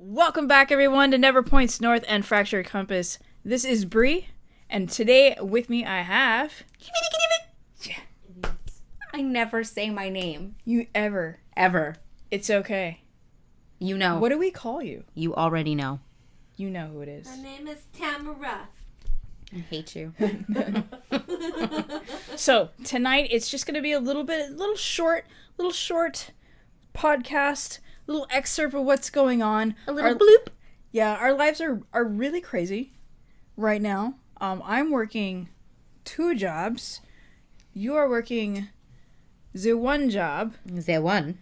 Welcome back, everyone, to Never Points North and Fractured Compass. This is Bree, and today with me I have... I never say my name. You ever. It's okay. You know. What do we call you? You already know. You know who it is. My name is Tamara. I hate you. So, tonight it's just going to be a little short podcast, little excerpt of what's going on. A little bloop. Yeah, our lives are really crazy right now. I'm working 2 jobs. You are working the 1 job. The one.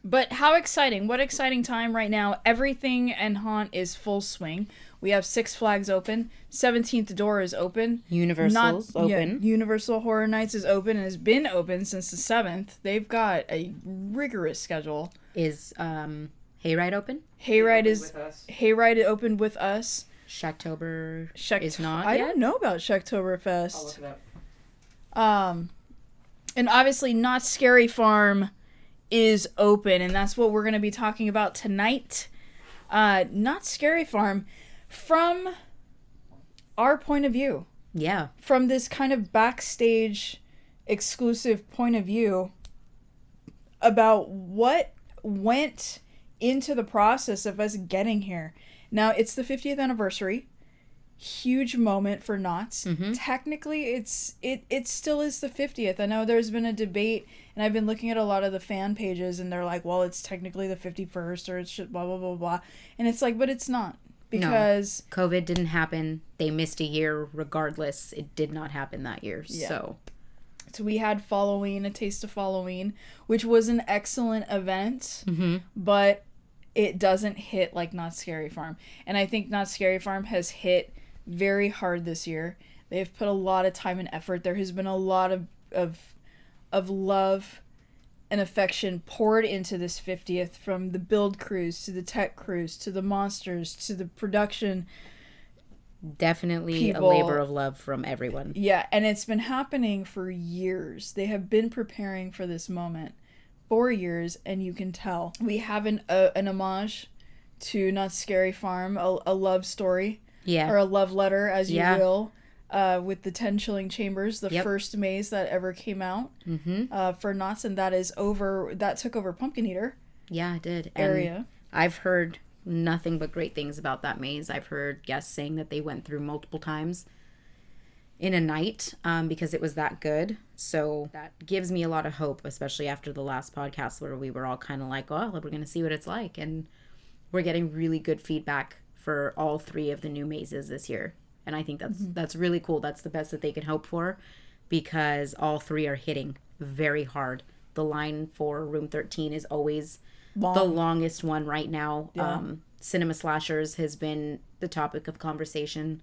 But how exciting. What exciting time right now. Everything in Haunt is full swing. We have 6 Flags open. 17th door is open. Universal's open. Yeah, Universal Horror Nights is open and has been open since the 7th. They've got a rigorous schedule. Is Hayride open? Hayride opened with us. Shocktober is not I yet? don't know about Shocktoberfest. I'll look it up. And obviously knottsscaryfarm is open, and that's what we're going to be talking about tonight. knottsscaryfarm, from our point of view. Yeah. From this kind of backstage exclusive point of view about what went into the process of us getting here. Now, it's the 50th anniversary. Huge moment for Knott's. Mm-hmm. Technically, it still is the 50th. I know there's been a debate, and I've been looking at a lot of the fan pages, and they're like, well, it's technically the 51st, or it's blah, blah, blah, blah. And it's like, but it's not. Because... No. COVID didn't happen. They missed a year regardless. It did not happen that year. Yeah. So we had Falloween, a taste of Falloween, which was an excellent event, but it doesn't hit like Knottsscaryfarm. And I think Knottsscaryfarm has hit very hard this year. They've put a lot of time and effort. There has been a lot of love and affection poured into this 50th, from the build crews to the tech crews to the monsters to the production. Definitely people. A labor of love from everyone. Yeah, and it's been happening for years. They have been preparing for this moment for years, and you can tell. We have an homage to Knottsscaryfarm, a love story. Yeah. Or a love letter, as you will, with the 10 Chilling Chambers, the first maze that ever came out for Knott's, and that took over Pumpkin Eater. Yeah, it did. Area. And I've heard nothing but great things about that maze. I've heard guests saying that they went through multiple times in a night because it was that good. So that gives me a lot of hope, especially after the last podcast where we were all kind of like, oh, we're going to see what it's like. And we're getting really good feedback for all 3 of the new mazes this year. And I think that's really cool. That's the best that they can hope for, because all 3 are hitting very hard. The line for room 13 is always the longest one right now. Yeah. Cinema slashers has been the topic of conversation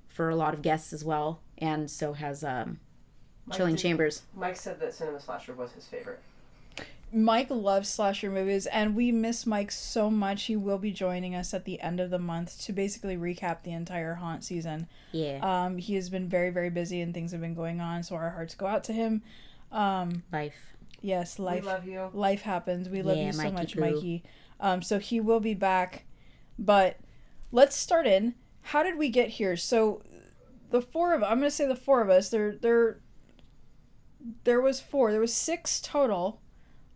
for a lot of guests as well, and so has Chilling Chambers. Mike said that Cinema Slasher was his favorite. Mike loves slasher movies, and we miss Mike so much. He will be joining us at the end of the month to basically recap the entire Haunt season. Yeah. He has been very, very busy, and things have been going on, so our hearts go out to him. Life. Yes, life. We love you. Life happens. We love you so Mikey much, Poo. Mikey. So he will be back. But let's start in. How did we get here? So I'm going to say the 4 of us. There was 4. There was 6 total.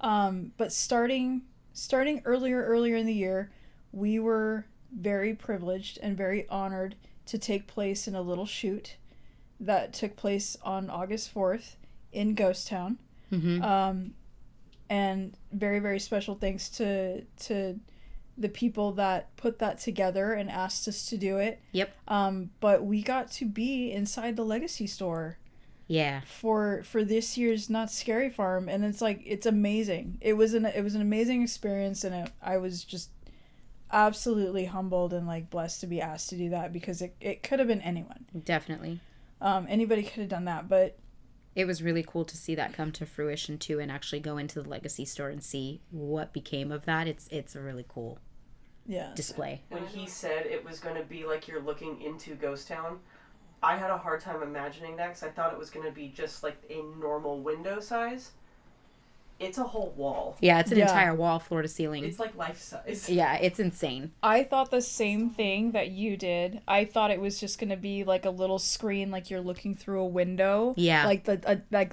But starting earlier in the year, we were very privileged and very honored to take place in a little shoot that took place on August 4th in Ghost Town. Mm-hmm. And very, very special thanks to the people that put that together and asked us to do it. Yep. But we got to be inside the Legacy store. Yeah. For this year's Knottsscaryfarm, and it's amazing. It was an amazing experience, and I was just absolutely humbled and blessed to be asked to do that, because it could have been anyone. Definitely. Anybody could have done that, but it was really cool to see that come to fruition too, and actually go into the Legacy store and see what became of that. It's a really cool display. When he said it was going to be like you're looking into Ghost Town, I had a hard time imagining that, because I thought it was going to be just like a normal window size. It's a whole wall. Yeah, it's an Yeah. entire wall, floor to ceiling. It's like life size. Yeah, it's insane. I thought the same thing that you did. I thought it was just gonna be like a little screen, like you're looking through a window. Yeah. Like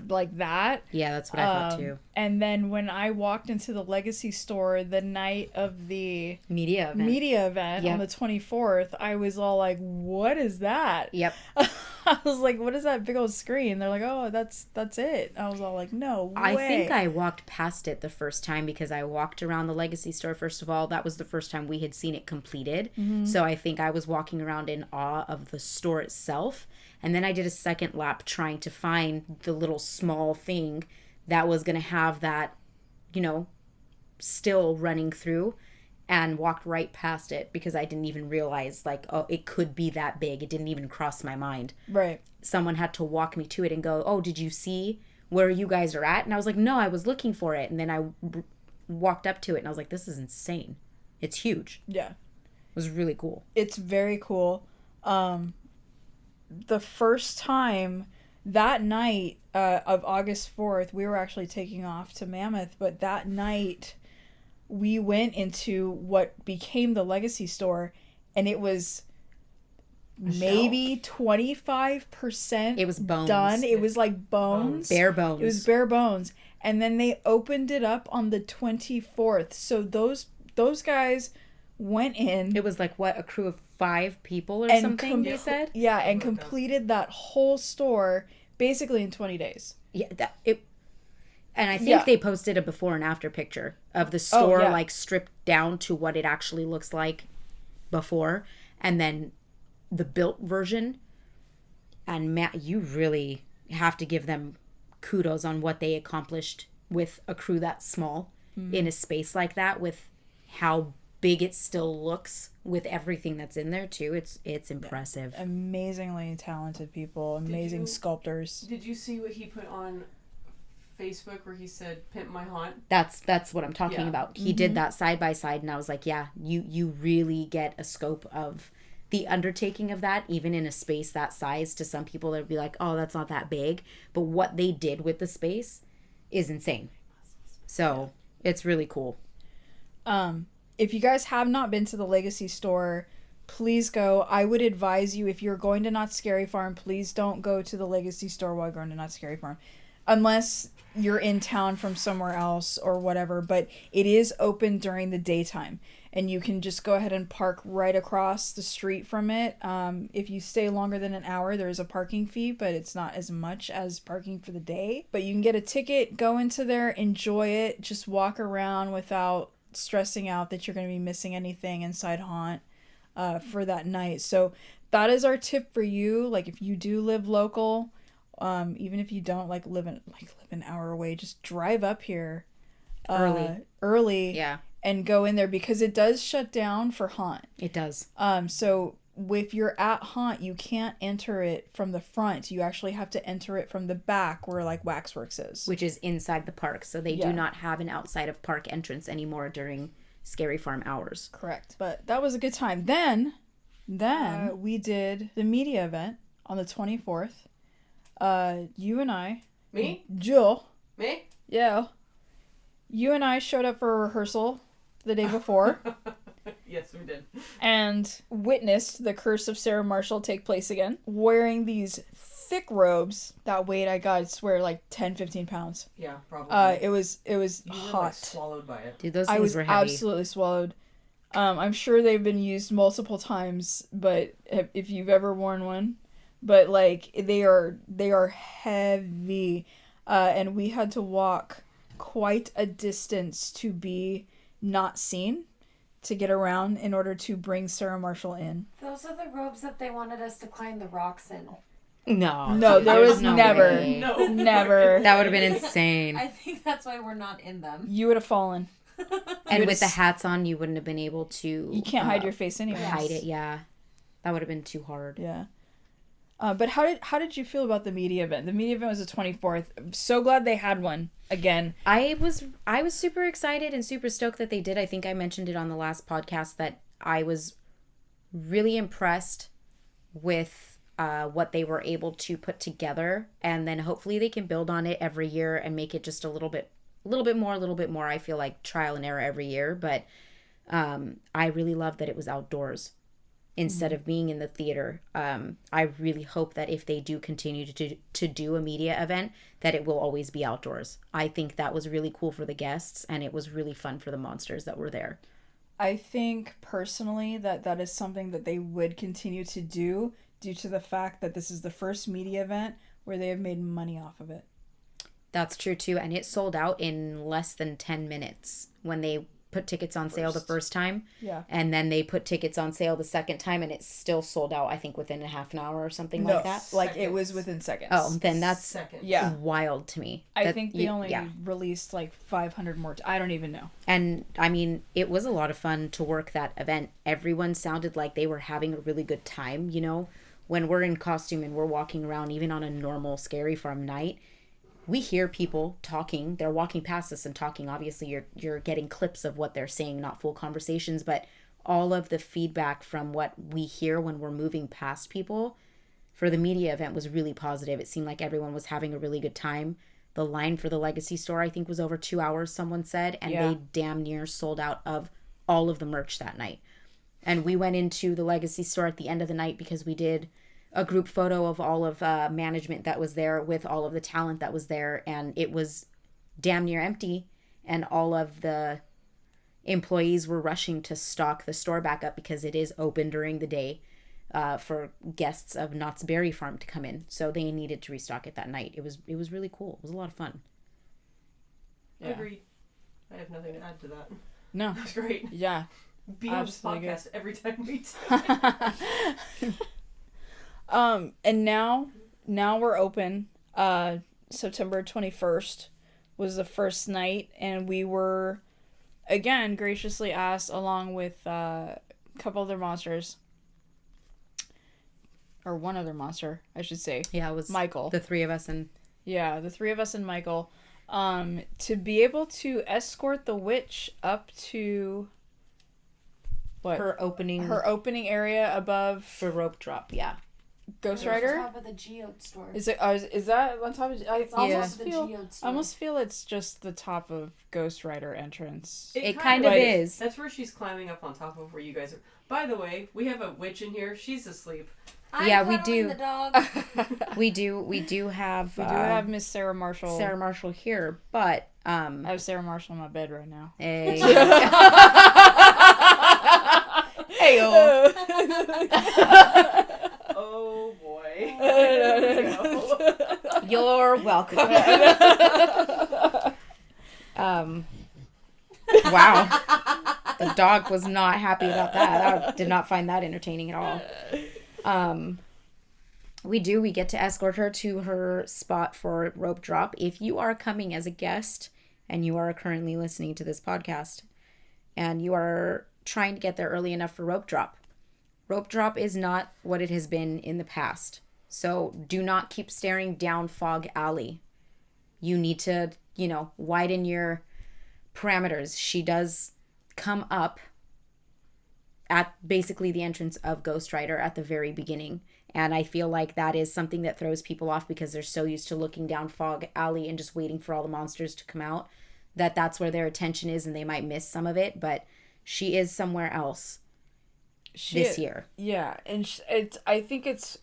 like that. Yeah, that's what I thought too. And then when I walked into the Legacy store the night of the Media event. media event Yep. on the 24th, I was all like, "What is that?" Yep. I was like, "What is that big old screen?" They're like, "Oh, that's it." I was all like, "No way." I think I walked past it the first time because I walked around the Legacy store. First of all, that was the first time we had seen it completed. So I think I was walking around in awe of the store itself. And then I did a second lap trying to find the little small thing that was going to have that, you know, still running through, and walked right past it because I didn't even realize, like, oh, it could be that big. It didn't even cross my mind. Right. Someone had to walk me to it and go, oh, did you see where you guys are at? And I was like, no, I was looking for it. And then I walked up to it and I was like, this is insane. It's huge. Yeah. It was really cool. It's very cool. The first time that night of August 4th, we were actually taking off to Mammoth, but that night we went into what became the Legacy store, and it was maybe 25% It was bones. done. It was like bones. Bare bones. It was bare bones. And then they opened it up on the 24th. So those guys went in. It was like, what, a crew of 5 people or and something, they said? Yeah, and Oh my God. completed that whole store basically in 20 days. Yeah, and I think Yeah. they posted a before and after picture of the store, yeah. like stripped down to what it actually looks like before, and then the built version. And Matt, you really have to give them kudos on what they accomplished with a crew that small in a space like that, with how big it still looks with everything that's in there too. It's impressive. Amazingly talented people, amazing sculptors. Did you see what he put on Facebook where he said, "Pimp my haunt"? That's what I'm talking Yeah. about. He did that side by side, and I was like, yeah, you really get a scope of the undertaking of that, even in a space that size. To some people, they'd be like, oh, that's not that big. But what they did with the space is insane. So it's really cool. If you guys have not been to the Legacy store, please go. I would advise you, if you're going to Knott's Scary Farm, please don't go to the Legacy store while going to Knott's Scary Farm. Unless you're in town from somewhere else or whatever. But it is open during the daytime. And you can just go ahead and park right across the street from it. If you stay longer than an hour, there is a parking fee, but it's not as much as parking for the day. But you can get a ticket, go into there, enjoy it, just walk around without stressing out that you're going to be missing anything inside Haunt for that night. So that is our tip for you. Like, if you do live local, even if you don't live an hour away, just drive up here early. Yeah, And go in there, because it does shut down for Haunt. it does. So if you're at Haunt, you can't enter it from the front. You actually have to enter it from the back where Waxworks is. Which is inside the park. So they Yeah. do not have an outside of park entrance anymore during Scary Farm hours. Correct. But that was a good time. Then we did the media event on the 24th. You and I, Me? Jill, Me? yeah, you and I showed up for a rehearsal the day before. Yes, we did. And witnessed the curse of Sarah Marshall take place again, wearing these thick robes that weighed, I swear, 10, 15 pounds. Yeah, probably. It was You were, hot. swallowed by it. Dude, those I things was were heavy. absolutely swallowed. I'm sure they've been used multiple times, but if you've ever worn one, but they are heavy, and we had to walk quite a distance to be not seen, to get around in order to bring Sarah Marshall in. Those are the robes that they wanted us to climb the rocks in. No, there there's was no never, way. No. never. That would have been insane. I think that's why we're not in them. You would have fallen. And with the hats on, you wouldn't have been able to... You can't hide your face anyway. Hide it, yeah. That would have been too hard. Yeah. But how did you feel about the media event? The media event was the 24th. I'm so glad they had one again. I was super excited and super stoked that they did. I think I mentioned it on the last podcast that I was really impressed with what they were able to put together, and then hopefully they can build on it every year and make it just a little bit a little bit more. I feel like trial and error every year, but I really love that it was outdoors instead of being in the theater. I really hope that if they do continue to do a media event, that it will always be outdoors. I think that was really cool for the guests, and it was really fun for the monsters that were there. I think personally that is something that they would continue to do due to the fact that this is the first media event where they have made money off of it. That's true too, and it sold out in less than 10 minutes when they put tickets on sale the first time. Yeah. And then they put tickets on sale the second time, and it still sold out, I think, within a half an hour or something like that. Like it was within seconds. Oh, then that's wild to me. I think they only released like 500 more. I don't even know. And I mean, it was a lot of fun to work that event. Everyone sounded like they were having a really good time, you know? When we're in costume and we're walking around, even on a normal Scary Farm night, we hear people talking. They're walking past us and talking. Obviously, you're getting clips of what they're saying, not full conversations, but all of the feedback from what we hear when we're moving past people for the media event was really positive. It seemed like everyone was having a really good time. The line for the Legacy store, I think, was over 2 hours, someone said, and they damn near sold out of all of the merch that night. And we went into the Legacy store at the end of the night because we did a group photo of all of management that was there with all of the talent that was there, and it was damn near empty, and all of the employees were rushing to stock the store back up because it is open during the day for guests of Knott's Berry Farm to come in, so they needed to restock it that night. It was really cool. It was a lot of fun. Yeah. Agreed. I have nothing to add to that. No. That's great. Yeah. Be on this podcast every time we do. And now we're open. September 21st was the first night, and we were again graciously asked, along with a couple other monsters, or one other monster, I should say. Yeah, it was Michael. The three of us and Michael, to be able to escort the witch up to her opening area above the rope drop. Yeah. Ghost Rider? On top of the Geode store. Is it? Is that on top of? I almost feel it's just the top of Ghost Rider entrance. It kind of is. That's where she's climbing up on top of where you guys are. By the way, we have a witch in here. She's asleep. We do. The dog. we do have. We do have Miss Sarah Marshall. Sarah Marshall here, but I have Sarah Marshall in my bed right now. Hey. Hey-o. Oh boy. You're welcome. Wow. The dog was not happy about that. I did not find that entertaining at all. We get to escort her to her spot for rope drop. If you are coming as a guest and you are currently listening to this podcast and you are trying to get there early enough for rope drop is not what it has been in the past. So do not keep staring down Fog Alley. You need to, widen your parameters. She does come up at basically the entrance of Ghost Rider at the very beginning. And I feel like that is something that throws people off because they're so used to looking down Fog Alley and just waiting for all the monsters to come out, that's where their attention is and they might miss some of it. But she is somewhere else this year. Yeah, and I think it's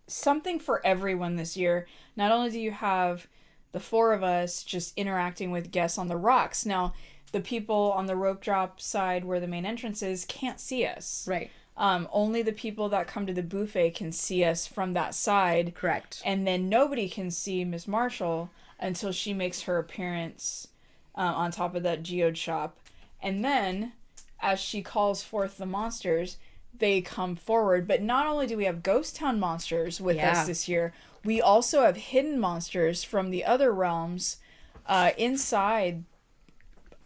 something for everyone this year. Not only do you have the four of us just interacting with guests on the rocks. Now, the people on the rope drop side where the main entrance is can't see us. Right. Only the people that come to the buffet can see us from that side. Correct. And then nobody can see Miss Marshall until she makes her appearance on top of that geode shop. And then, as she calls forth the monsters, they come forward. But not only do we have Ghost Town monsters with us this year, we also have hidden monsters from the other realms inside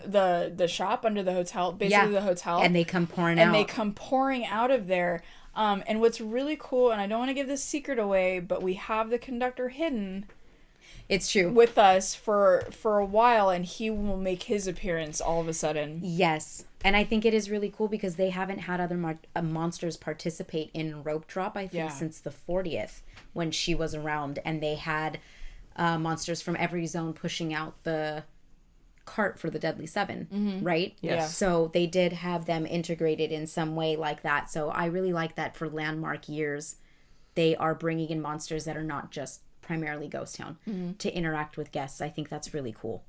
the shop under the hotel, basically the hotel. And they come pouring out of there. And what's really cool, and I don't want to give this secret away, but we have the conductor hidden. It's true. With us for a while, and he will make his appearance all of a sudden. Yes. And I think it is really cool because they haven't had other monsters participate in rope drop, I think, since the 40th when she was around. And they had monsters from every zone pushing out the cart for the Deadly Seven, right? Yes. So they did have them integrated in some way like that. So I really like that for landmark years, they are bringing in monsters that are not just primarily Ghost Town to interact with guests. I think that's really cool.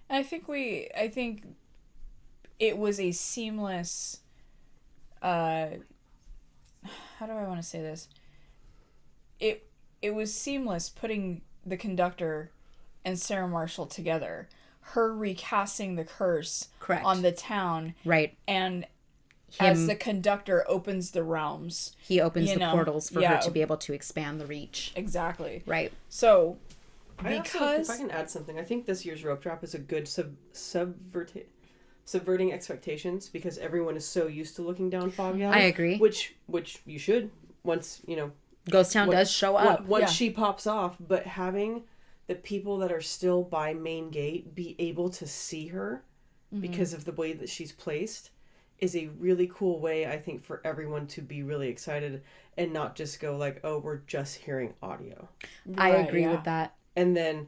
And I think it was a seamless, how do I want to say this? It was seamless putting the conductor and Sarah Marshall together. Her recasting the curse Correct. on the town. Right. And as the conductor opens the realms. He opens the portals for her to be able to expand the reach. Exactly. Right. So, because... if I can add something, I think this year's rope drop is a good subverting expectations, because everyone is so used to looking down Fog Alley. I agree. Which you should, once, Ghost Town does show up. Once she pops off, but having the people that are still by main gate be able to see her because of the way that she's placed is a really cool way, I think, for everyone to be really excited and not just go like, oh, we're just hearing audio. I agree with that. And then,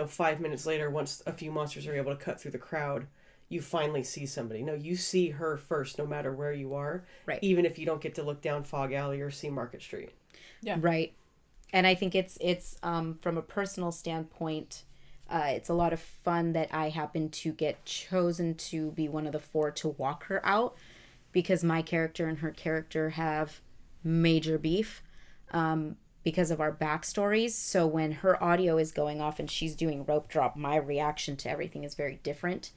5 minutes later, once a few monsters are able to cut through the crowd, you finally see somebody. No, you see her first, no matter where you are. Right. Even if you don't get to look down Fog Alley or see Market Street. Yeah. Right. And I think it's from a personal standpoint, it's a lot of fun that I happen to get chosen to be one of the 4 to walk her out, because my character and her character have major beef because of our backstories. So when her audio is going off and she's doing rope drop, my reaction to everything is very different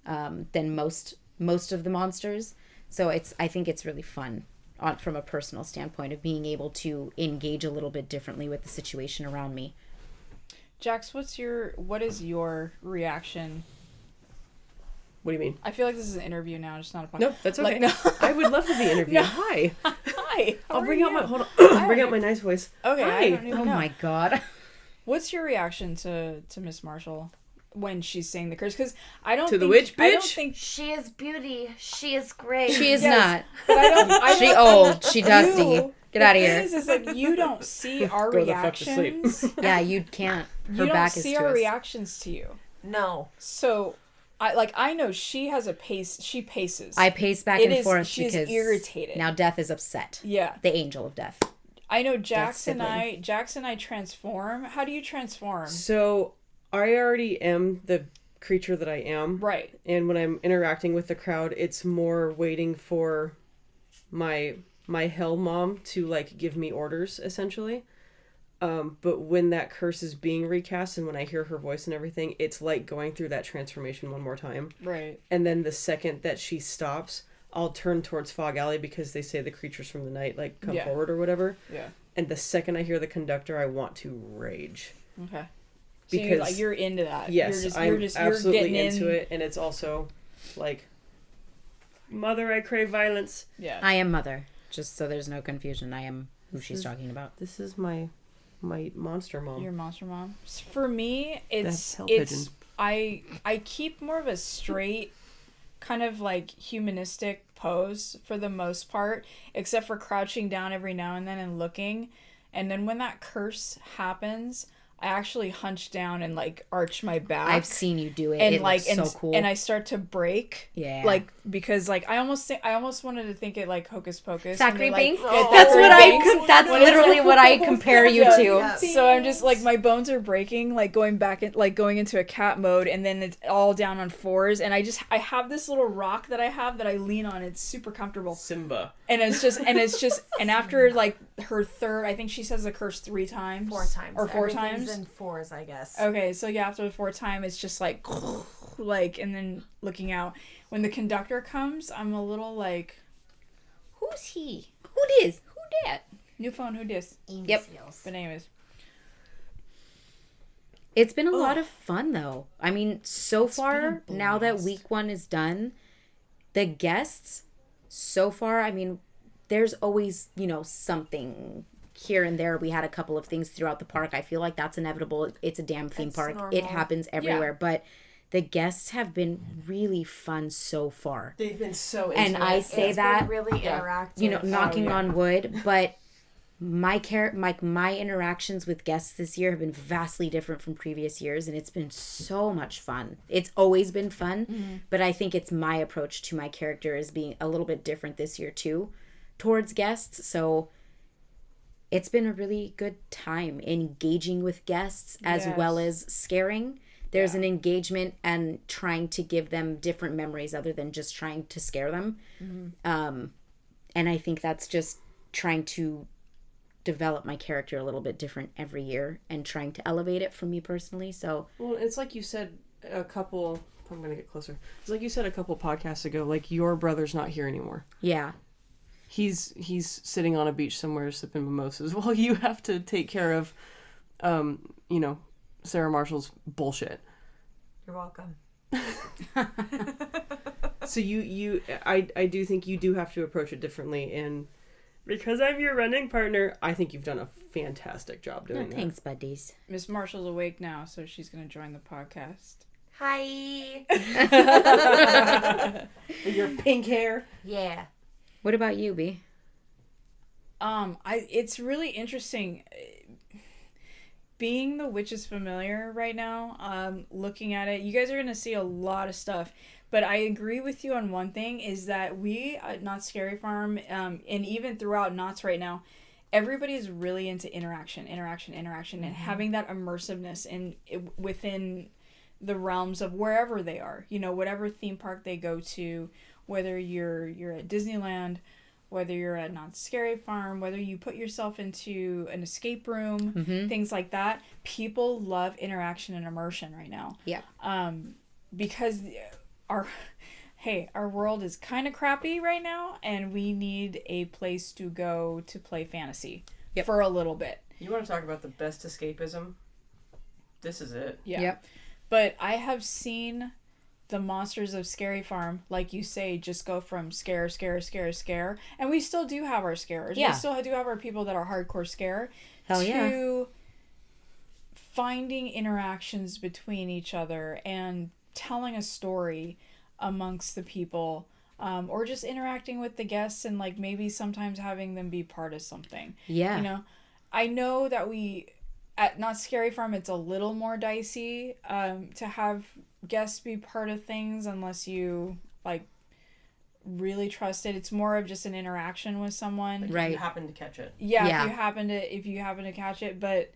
than most of the monsters. So I think it's really fun from a personal standpoint of being able to engage a little bit differently with the situation around me. Jax, what is your reaction? What do you mean? I feel like this is an interview now, just not a podcast. Nope, that's okay. No. I would love to be interviewed. No. Hi. Hi. I'll bring out my nice voice. Okay. Hi. I don't even know. My God. What's your reaction to Miss Marshall when she's saying the curse? Because I don't the witch bitch. I don't think She is beauty. She is great. She is Yes, not. But She old. She dusty. Get out of here. The thing is that you don't see our Go the fuck to sleep. reactions. Yeah, you can't. Her You don't back is see to our us. reactions to you. No. So, I know she has a pace. She paces. I pace back It and is- forth she's because irritated. now Death is upset. Yeah. The angel of death. I know Jax and sibling. I transform. How do you transform? So I already am the creature that I am. Right. And when I'm interacting with the crowd, it's more waiting for my hell mom to give me orders, essentially. But when that curse is being recast and when I hear her voice and everything, it's like going through that transformation one more time. Right. And then the second that she stops, I'll turn towards Fog Alley because they say the creatures from the night come forward or whatever. Yeah. And the second I hear the conductor, I want to rage. Okay. So Because you're into that. Yes, you're I'm getting absolutely into it, and it's also Mother, I crave violence. Yeah. I am Mother. Just so there's no confusion, I am who she's talking about. This is my monster mom. Your monster mom. For me, That's hell it's pigeon. I keep more of a straight kind of humanistic pose for the most part, except for crouching down every now and then and looking. And then when that curse happens, I actually hunch down and arch my back. I've seen you do it. And it looks so cool. And I start to break. Yeah. Because I almost wanted to think it Hocus Pocus. Thackeray and they, Binks? yeah, That's Thackeray what Binks. that's literally what I compare you to. Yeah. So I'm just my bones are breaking, going back in, going into a cat mode, and then it's all down on 4s, and I have this little rock that I have that I lean on. It's super comfortable. Simba. And it's just and after her third, I think she says the curse 3 times. 4 times. Or 4 Everything's times. in 4s, I guess. Okay, so yeah, after the 4th time, it's just and then looking out. When the conductor comes, I'm a little who's he? Who dis? Who dat? New phone, who dis? Yep. The name is. It's been a lot of fun, though. I mean, so far, now that week 1 is done, the guests, so far, I mean, there's always, something here and there. We had a couple of things throughout the park. I feel like that's inevitable. It's a damn theme park. normal. It happens everywhere. But the guests have been really fun so far. They've been so into And I say It's that, been really interactive. knocking on wood, but my interactions with guests this year have been vastly different from previous years, and it's been so much fun. It's always been fun, but I think it's my approach to my character is being a little bit different this year too towards guests. So it's been a really good time engaging with guests as well as scaring. There's an engagement and trying to give them different memories other than just trying to scare them. And I think that's just trying to develop my character a little bit different every year and trying to elevate it for me personally. So, well, it's like you said I'm going to get closer. It's like you said a couple podcasts ago, like your brother's not here anymore. Yeah. He's sitting on a beach somewhere sipping mimosas while you have to take care of, Sarah Marshall's bullshit. You're welcome. So I do think you do have to approach it differently, and because I'm your running partner, I think you've done a fantastic job doing that. Thanks, buddies. Miss Marshall's awake now, so she's going to join the podcast. Hi. With your pink hair. Yeah. What about you, B? It's really interesting. Being the Witch's Familiar right now, looking at it, you guys are going to see a lot of stuff. But I agree with you on one thing, is that we at Knott's Scary Farm, and even throughout Knott's right now, everybody is really into interaction, and having that immersiveness within the realms of wherever they are. You know, whatever theme park they go to, whether you're at Disneyland, whether you're at Knott's Scary Farm, whether you put yourself into an escape room, things like that. People love interaction and immersion right now. Yeah. Because our world is kind of crappy right now, and we need a place to go to play fantasy for a little bit. You want to talk about the best escapism? This is it. Yeah. Yep. But I have seen the monsters of Scary Farm, like you say, just go from scare, and we still do have our scarers. Yeah. We still do have our people that are hardcore scare. Hell yeah. To finding interactions between each other and telling a story amongst the people, or just interacting with the guests and like maybe sometimes having them be part of something. Yeah. You know, I know that at Knott's Scary Farm, it's a little more dicey to have guests be part of things unless you like really trust it. It's more of just an interaction with someone. Like right. If you happen to catch it. Yeah. If you happen to catch it, but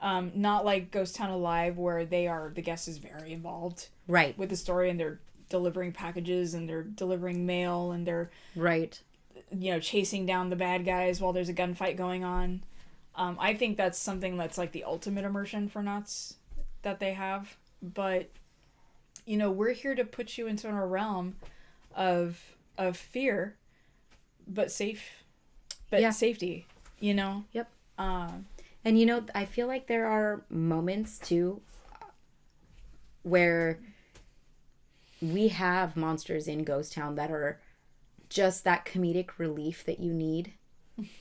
not like Ghost Town Alive where the guest is very involved. Right. With the story, and they're delivering packages and they're delivering mail and they're right. Chasing down the bad guys while there's a gunfight going on. I think that's something that's like the ultimate immersion for Knott's that they have. But, we're here to put you into a realm of fear, but safety, Yep. And, I feel like there are moments, too, where we have monsters in Ghost Town that are just that comedic relief that you need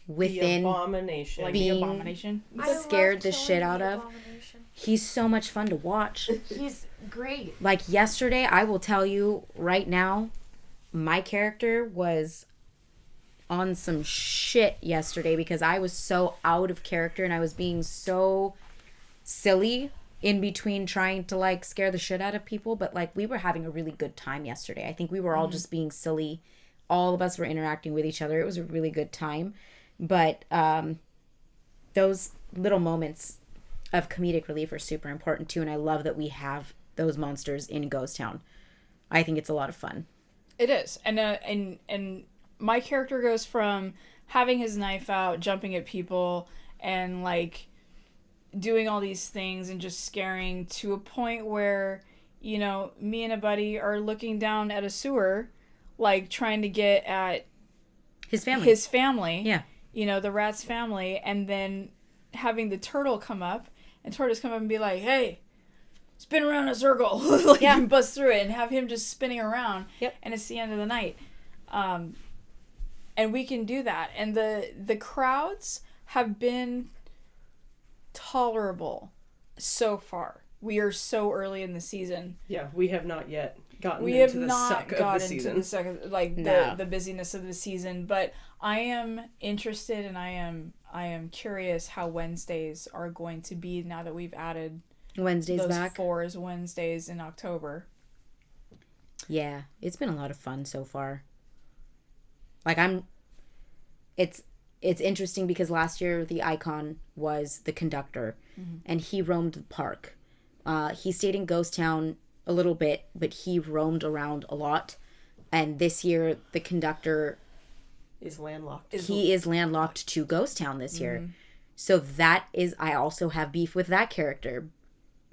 within the abomination. Like being the abomination. scared the shit out of. He's so much fun to watch. He's great. Like yesterday, I will tell you right now, my character was on some shit yesterday because I was so out of character and I was being so silly in between trying to like scare the shit out of people, but like we were having a really good time yesterday. I think we were all just being silly. All of us were interacting with each other. It was a really good time. But those little moments of comedic relief are super important too, and I love that we have those monsters in Ghost Town. I think it's a lot of fun. It is. And my character goes from having his knife out, jumping at people, and like doing all these things and just scaring, to a point where, me and a buddy are looking down at a sewer, like trying to get at His family. Yeah. The rat's family, and then having the turtle come up and be like, hey, spin around in a circle. And bust through it and have him just spinning around. Yep. And it's the end of the night. And we can do that. And the crowds have been tolerable so far. We are so early in the season. Yeah, we have not yet gotten into the suck of the season. The busyness of the season. But I am interested, and I am I am curious how Wednesdays are going to be now that we've added Wednesdays those back. 4 Wednesdays in October. Yeah, it's been a lot of fun so far. Like it's interesting because last year the icon was the conductor, and he roamed the park. He stayed in Ghost Town a little bit, but he roamed around a lot. And this year the conductor Is landlocked. he is landlocked to Ghost Town this year. So that is, I also have beef with that character.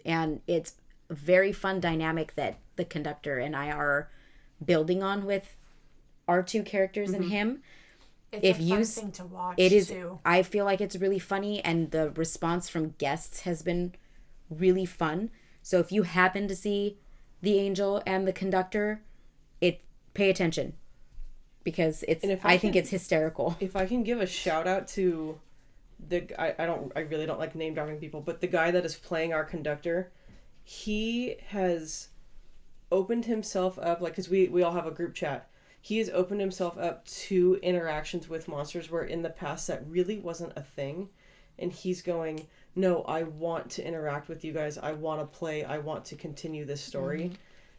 And it's a very fun dynamic that the conductor and I are building on with our 2 characters and him. It's If a you fun s- thing to watch, It is, too. I feel like it's really funny, and the response from guests has been really fun. So if you happen to see the angel and the conductor, pay attention, because I think it's hysterical. If I can give a shout out to I really don't like name dropping people, but the guy that is playing our conductor, he has opened himself up, like, because we all have a group chat. He has opened himself up to interactions with monsters where in the past that really wasn't a thing. And he's going, no, I want to interact with you guys. I want to play. I want to continue this story.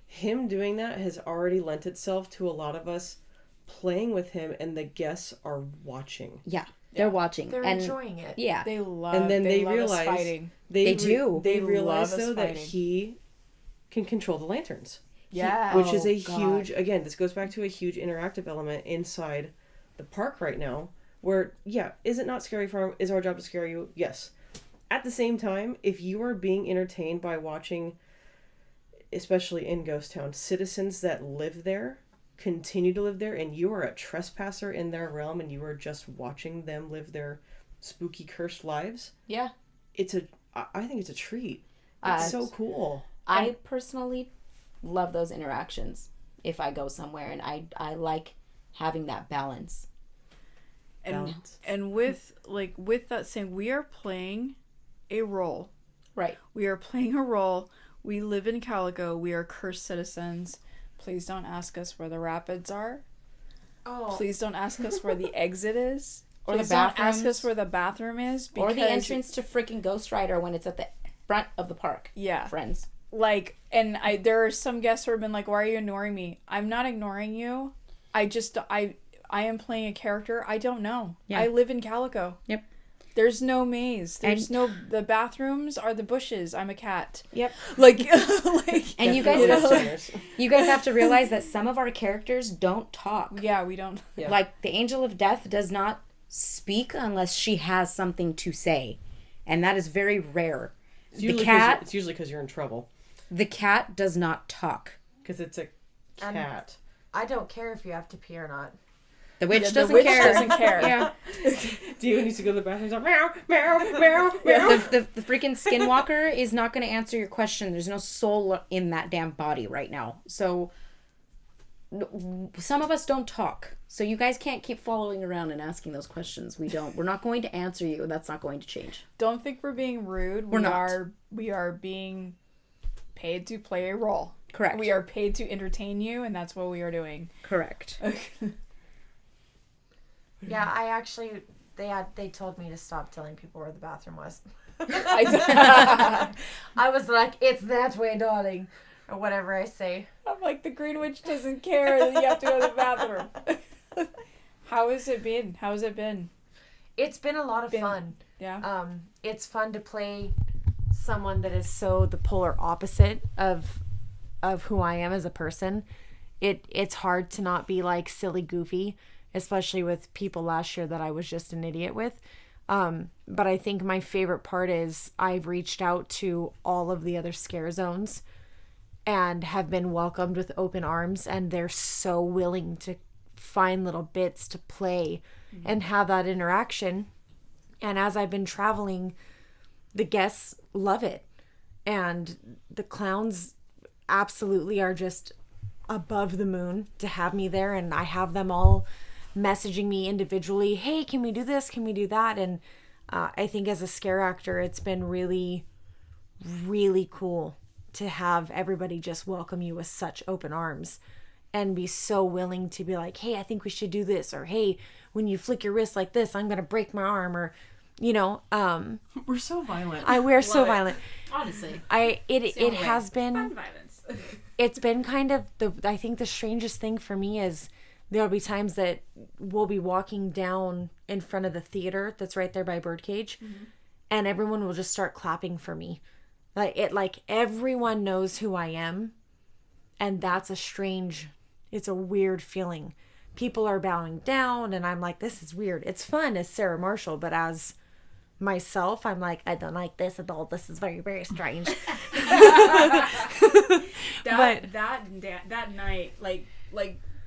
Him doing that has already lent itself to a lot of us playing with him, and the guests are watching. Yeah, they're watching. They're and enjoying it. Yeah. They love And then they love us realize fighting. They do. They They realize love us though that fighting. he can control the lanterns. Yeah. Which is a God. huge, again, this goes back to a huge interactive element inside the park right now, where, yeah, is it not Scary Farm? Is our job to scare you? Yes. At the same time, if you are being entertained by watching, especially in Ghost Town, citizens that live there, continue to live there, and you are a trespasser in their realm and you are just watching them live their spooky, cursed lives, Yeah. I think it's a treat. It's so cool. I personally love those interactions if I go somewhere, and I like having that balance. Balance. And with that saying, we are playing a role. Right. We are playing a role. We live in Calico. We are cursed citizens. Please don't ask us where the rapids are. Oh. Please don't ask us where the exit is. Or the Please don't ask bathrooms. us where the bathroom is. Or the entrance to freaking Ghost Rider when it's at the front of the park. Yeah. Friends. Like, and there are some guests who have been like, why are you ignoring me? I'm not ignoring you. I am playing a character. I don't know. Yeah. I live in Calico. Yep. There's no maze. There's And- the bathrooms are the bushes. I'm a cat. Yep. Like, And you Definitely guys have to listeners. you guys have to realize that some of our characters don't talk. yeah, we don't. Yeah. Like the Angel of Death does not speak unless she has something to say. And that is very rare. It's usually cat- it's usually because you're in trouble. The cat does not talk. Because it's a And- cat. I don't care if you have to pee or not. The witch Yeah, the doesn't witch care. doesn't care. Yeah. Dio needs to go to the bathroom. He's like, meow, meow, meow, meow. The freaking skinwalker is not going to answer your question. There's no soul in that damn body right now. So some of us don't talk. So you guys can't keep following around and asking those questions. We're not going to answer you. That's not going to change. Don't think we're being rude. We're not. We are being paid to play a role. Correct. We are paid to entertain you, and that's what we are doing. Correct. Yeah, I actually they told me to stop telling people where the bathroom was. I, I was like, it's that way, darling, or whatever I say. I'm like, the Green Witch doesn't care that you have to go to the bathroom. How has it been? How has it been? It's been a lot of fun. Yeah. It's fun to play someone that is so the polar opposite of who I am as a person. It's hard to not be like silly goofy, especially with people last year that I was just an idiot with. But I think my favorite part is I've reached out to all of the other scare zones and have been welcomed with open arms, and they're so willing to find little bits to play and have that interaction. And as I've been traveling, the guests love it. And the clowns absolutely are just above the moon to have me there. And I have them all messaging me individually, hey, can we do this? Can we do that? And I think as a scare actor, it's been really, really cool to have everybody just welcome you with such open arms and be so willing to be like, hey, I think we should do this. Or, hey, when you flick your wrist like this, I'm going to break my arm. Or you know, We're so violent. we're so violent. Honestly. It has been, Fun violence. it's been kind of I think the strangest thing for me is there'll be times that we'll be walking down in front of the theater that's right there by Birdcage, and everyone will just start clapping for me. Like everyone knows who I am, and that's it's a weird feeling. People are bowing down, and I'm like, this is weird. It's fun as Sarah Marshall, but as myself, I'm like, I don't like this at all. This is very, very strange. That night, like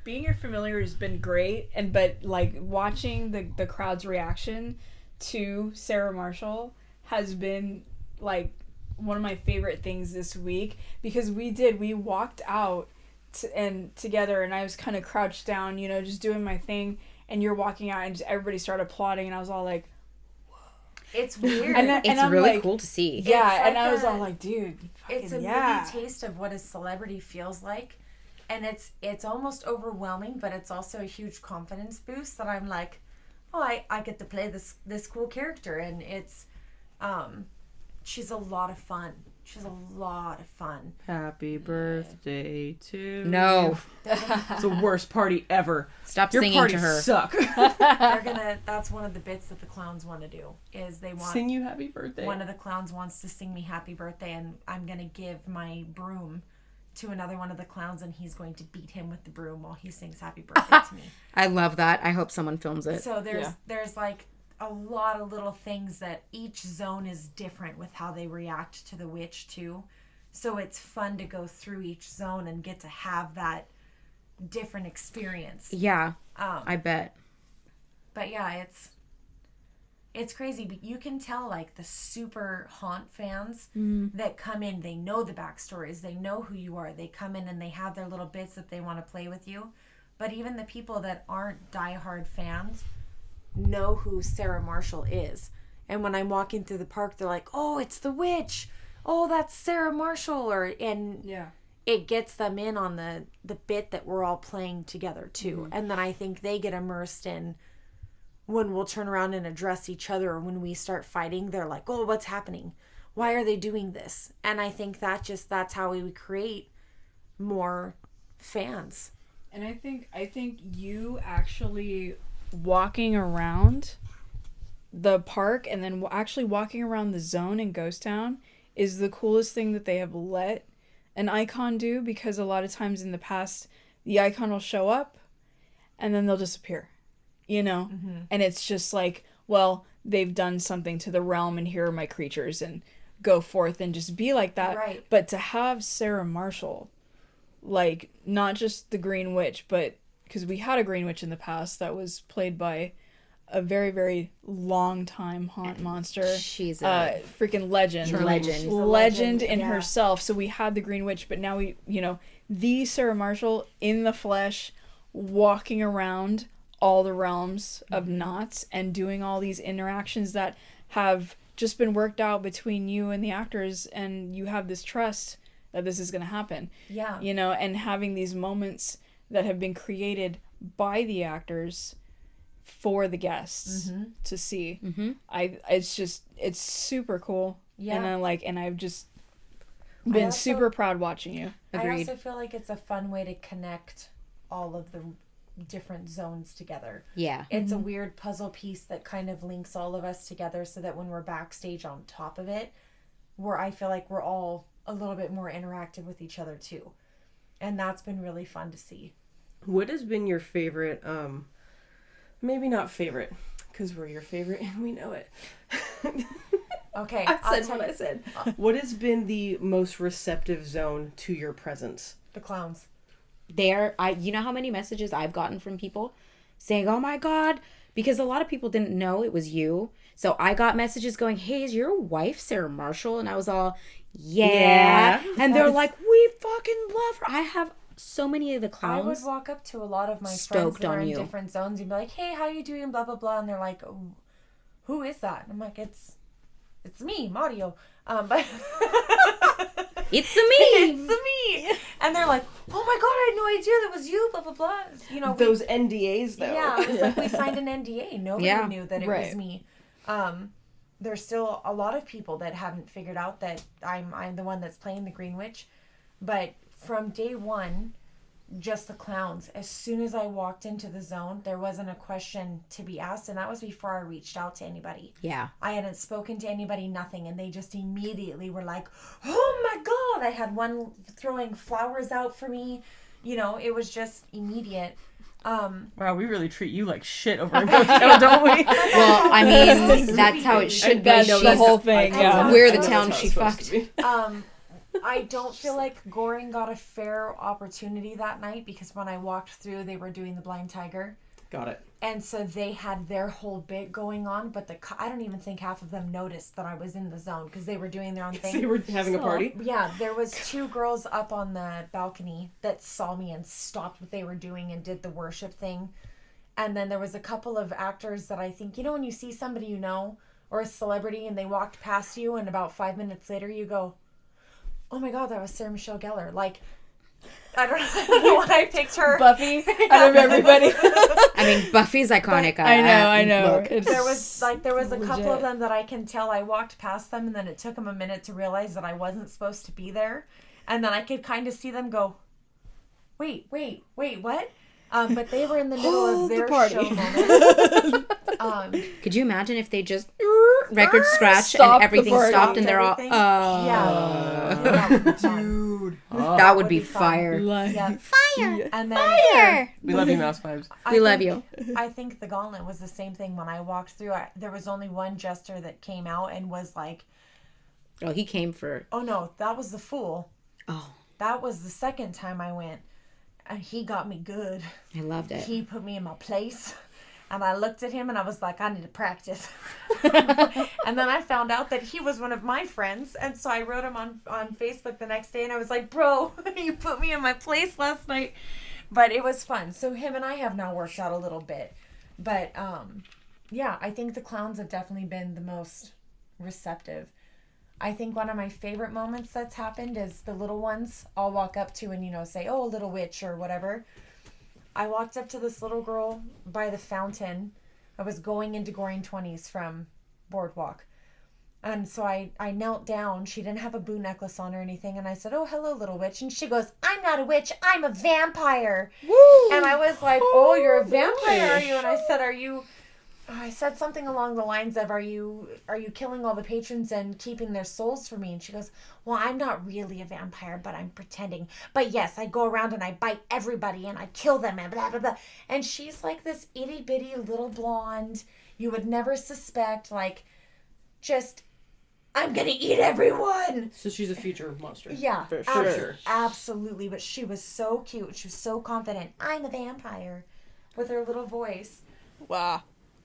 being your familiar has been great, but like watching the crowd's reaction to Sarah Marshall has been like one of my favorite things this week, because we walked out together, and I was kind of crouched down, you know, just doing my thing, and you're walking out, and just everybody started applauding, and I was all like, it's weird. It's really like, cool to see. Yeah, like and I was all like, dude, it's a mini taste of what a celebrity feels like, and it's almost overwhelming, but it's also a huge confidence boost that I'm like, oh, I get to play this cool character, and it's she's a lot of fun. She's a lot of fun. Happy birthday to No. It's the worst party ever. Stop Your singing parties to her. Suck. That's one of the bits that the clowns want to do, is they want sing you happy birthday. One of the clowns wants to sing me happy birthday, and I'm going to give my broom to another one of the clowns, and he's going to beat him with the broom while he sings happy birthday to me. I love that. I hope someone films it. So there's like a lot of little things that each zone is different with how they react to the witch too. So it's fun to go through each zone and get to have that different experience. Yeah, I bet. But yeah, it's crazy. But you can tell, like, the super haunt fans that come in, they know the backstories, they know who you are. They come in and they have their little bits that they want to play with you. But even the people that aren't diehard fans know who Sarah Marshall is. And when I'm walking through the park, they're like, oh, it's the witch. Oh, that's Sarah Marshall. It gets them in on the bit that we're all playing together too. And then I think they get immersed in when we'll turn around and address each other, or when we start fighting, they're like, oh, what's happening? Why are they doing this? And I think that's how we create more fans. And I think you actually walking around the park and then actually walking around the zone in Ghost Town is the coolest thing that they have let an icon do, because a lot of times in the past the icon will show up and then they'll disappear, you know? And it's just like, well, they've done something to the realm and here are my creatures, and go forth and just be like that. Right. But to have Sarah Marshall, like, not just the Green Witch, but because we had a Green Witch in the past that was played by a very, very long time haunt monster. She's a freaking legend. Legend in herself. So we had the Green Witch, but now we, you know, the Sarah Marshall in the flesh, walking around all the realms of Knott and doing all these interactions that have just been worked out between you and the actors, and you have this trust that this is going to happen. Yeah. You know, and having these moments that have been created by the actors for the guests to see. It's super cool. Yeah. And I've just been super proud watching you. Agreed. I also feel like it's a fun way to connect all of the different zones together. Yeah. It's a weird puzzle piece that kind of links all of us together, so that when we're backstage on top of it, I feel like we're all a little bit more interactive with each other too. And that's been really fun to see. What has been your favorite, maybe not favorite, because we're your favorite and we know it. Okay. I said what I said. What has been the most receptive zone to your presence? The clowns. You know how many messages I've gotten from people saying, oh my God, because a lot of people didn't know it was you. So I got messages going, hey, is your wife Sarah Marshall? And I was all, yeah. And they're like, we fucking love her. I have so many of the clowns. I would walk up to a lot of my friends that are in different zones and be like, hey, how you doing? Blah, blah, blah. And they're like, oh, who is that? And I'm like, it's me, Mario. But it's me. It's me. And they're like, oh my God, I had no idea that was you, blah, blah, blah. You know, those NDAs though. Yeah, it's like we signed an NDA. Nobody knew that it was me. There's still a lot of people that haven't figured out that I'm the one that's playing the Green Witch. But from day one, just the clowns. As soon as I walked into the zone, there wasn't a question to be asked, and that was before I reached out to anybody. Yeah. I hadn't spoken to anybody, nothing, and they just immediately were like, "Oh my God!" I had one throwing flowers out for me. You know, it was just immediate. Wow, we really treat you like shit over in Mexico, don't we? Well, I mean, that's how it should be. That's the whole thing. Yeah. We're the town she fucked. I don't feel like Goring got a fair opportunity that night because when I walked through, they were doing the Blind Tiger. Got it. And so they had their whole bit going on, but I don't even think half of them noticed that I was in the zone because they were doing their own thing. They were having a party? Yeah, there was 2 girls up on the balcony that saw me and stopped what they were doing and did the worship thing. And then there was a couple of actors that I think, you know, when you see somebody you know or a celebrity and they walked past you and about 5 minutes later you go, "Oh my God, that was Sarah Michelle Gellar." Like, I don't know why I picked her. Buffy out of everybody. I mean, Buffy's iconic. I know. Look. There was a legit. couple of them that I can tell. I walked past them and then it took them a minute to realize that I wasn't supposed to be there. And then I could kind of see them go, wait, what? But they were in the middle of their party. show moment. Could you imagine if they just record scratch Stopped and the everything party. stopped and they're all, Everything. Yeah. Dude. that would be fire. Yeah. Fire! And then We love you, Mouse Vibes. We love you. I think the gauntlet was the same thing when I walked through. There was only one jester that came out and was like, Oh, he came for... "Oh no, that was the fool." Oh, That was the second time I went. And he got me good. I loved it. He put me in my place. And I looked at him and I was like, I need to practice. And then I found out that he was one of my friends. And so I wrote him on Facebook the next day and I was like, "Bro, you put me in my place last night." But it was fun. So him and I have now worked out a little bit. But yeah, I think the clowns have definitely been the most receptive. I think one of my favorite moments that's happened is the little ones I'll walk up to and, you know, say, "Oh, little witch," or whatever. I walked up to this little girl by the fountain. I was going into Goring 20s from Boardwalk. And so I knelt down. She didn't have a boo necklace on or anything. And I said, "Oh, hello, little witch." And she goes, "I'm not a witch. I'm a vampire." Woo! And I was like, "Oh, you're a vampire, are you?" And I said, I said something along the lines of, are you killing all the patrons and keeping their souls for me?" And she goes, "Well, I'm not really a vampire, but I'm pretending. But yes, I go around and I bite everybody and I kill them and blah, blah, blah." And she's like this itty bitty little blonde you would never suspect, like, just, "I'm going to eat everyone." So she's a future monster. Yeah, For sure. Absolutely. But she was so cute. She was so confident. "I'm a vampire," with her little voice. Wow.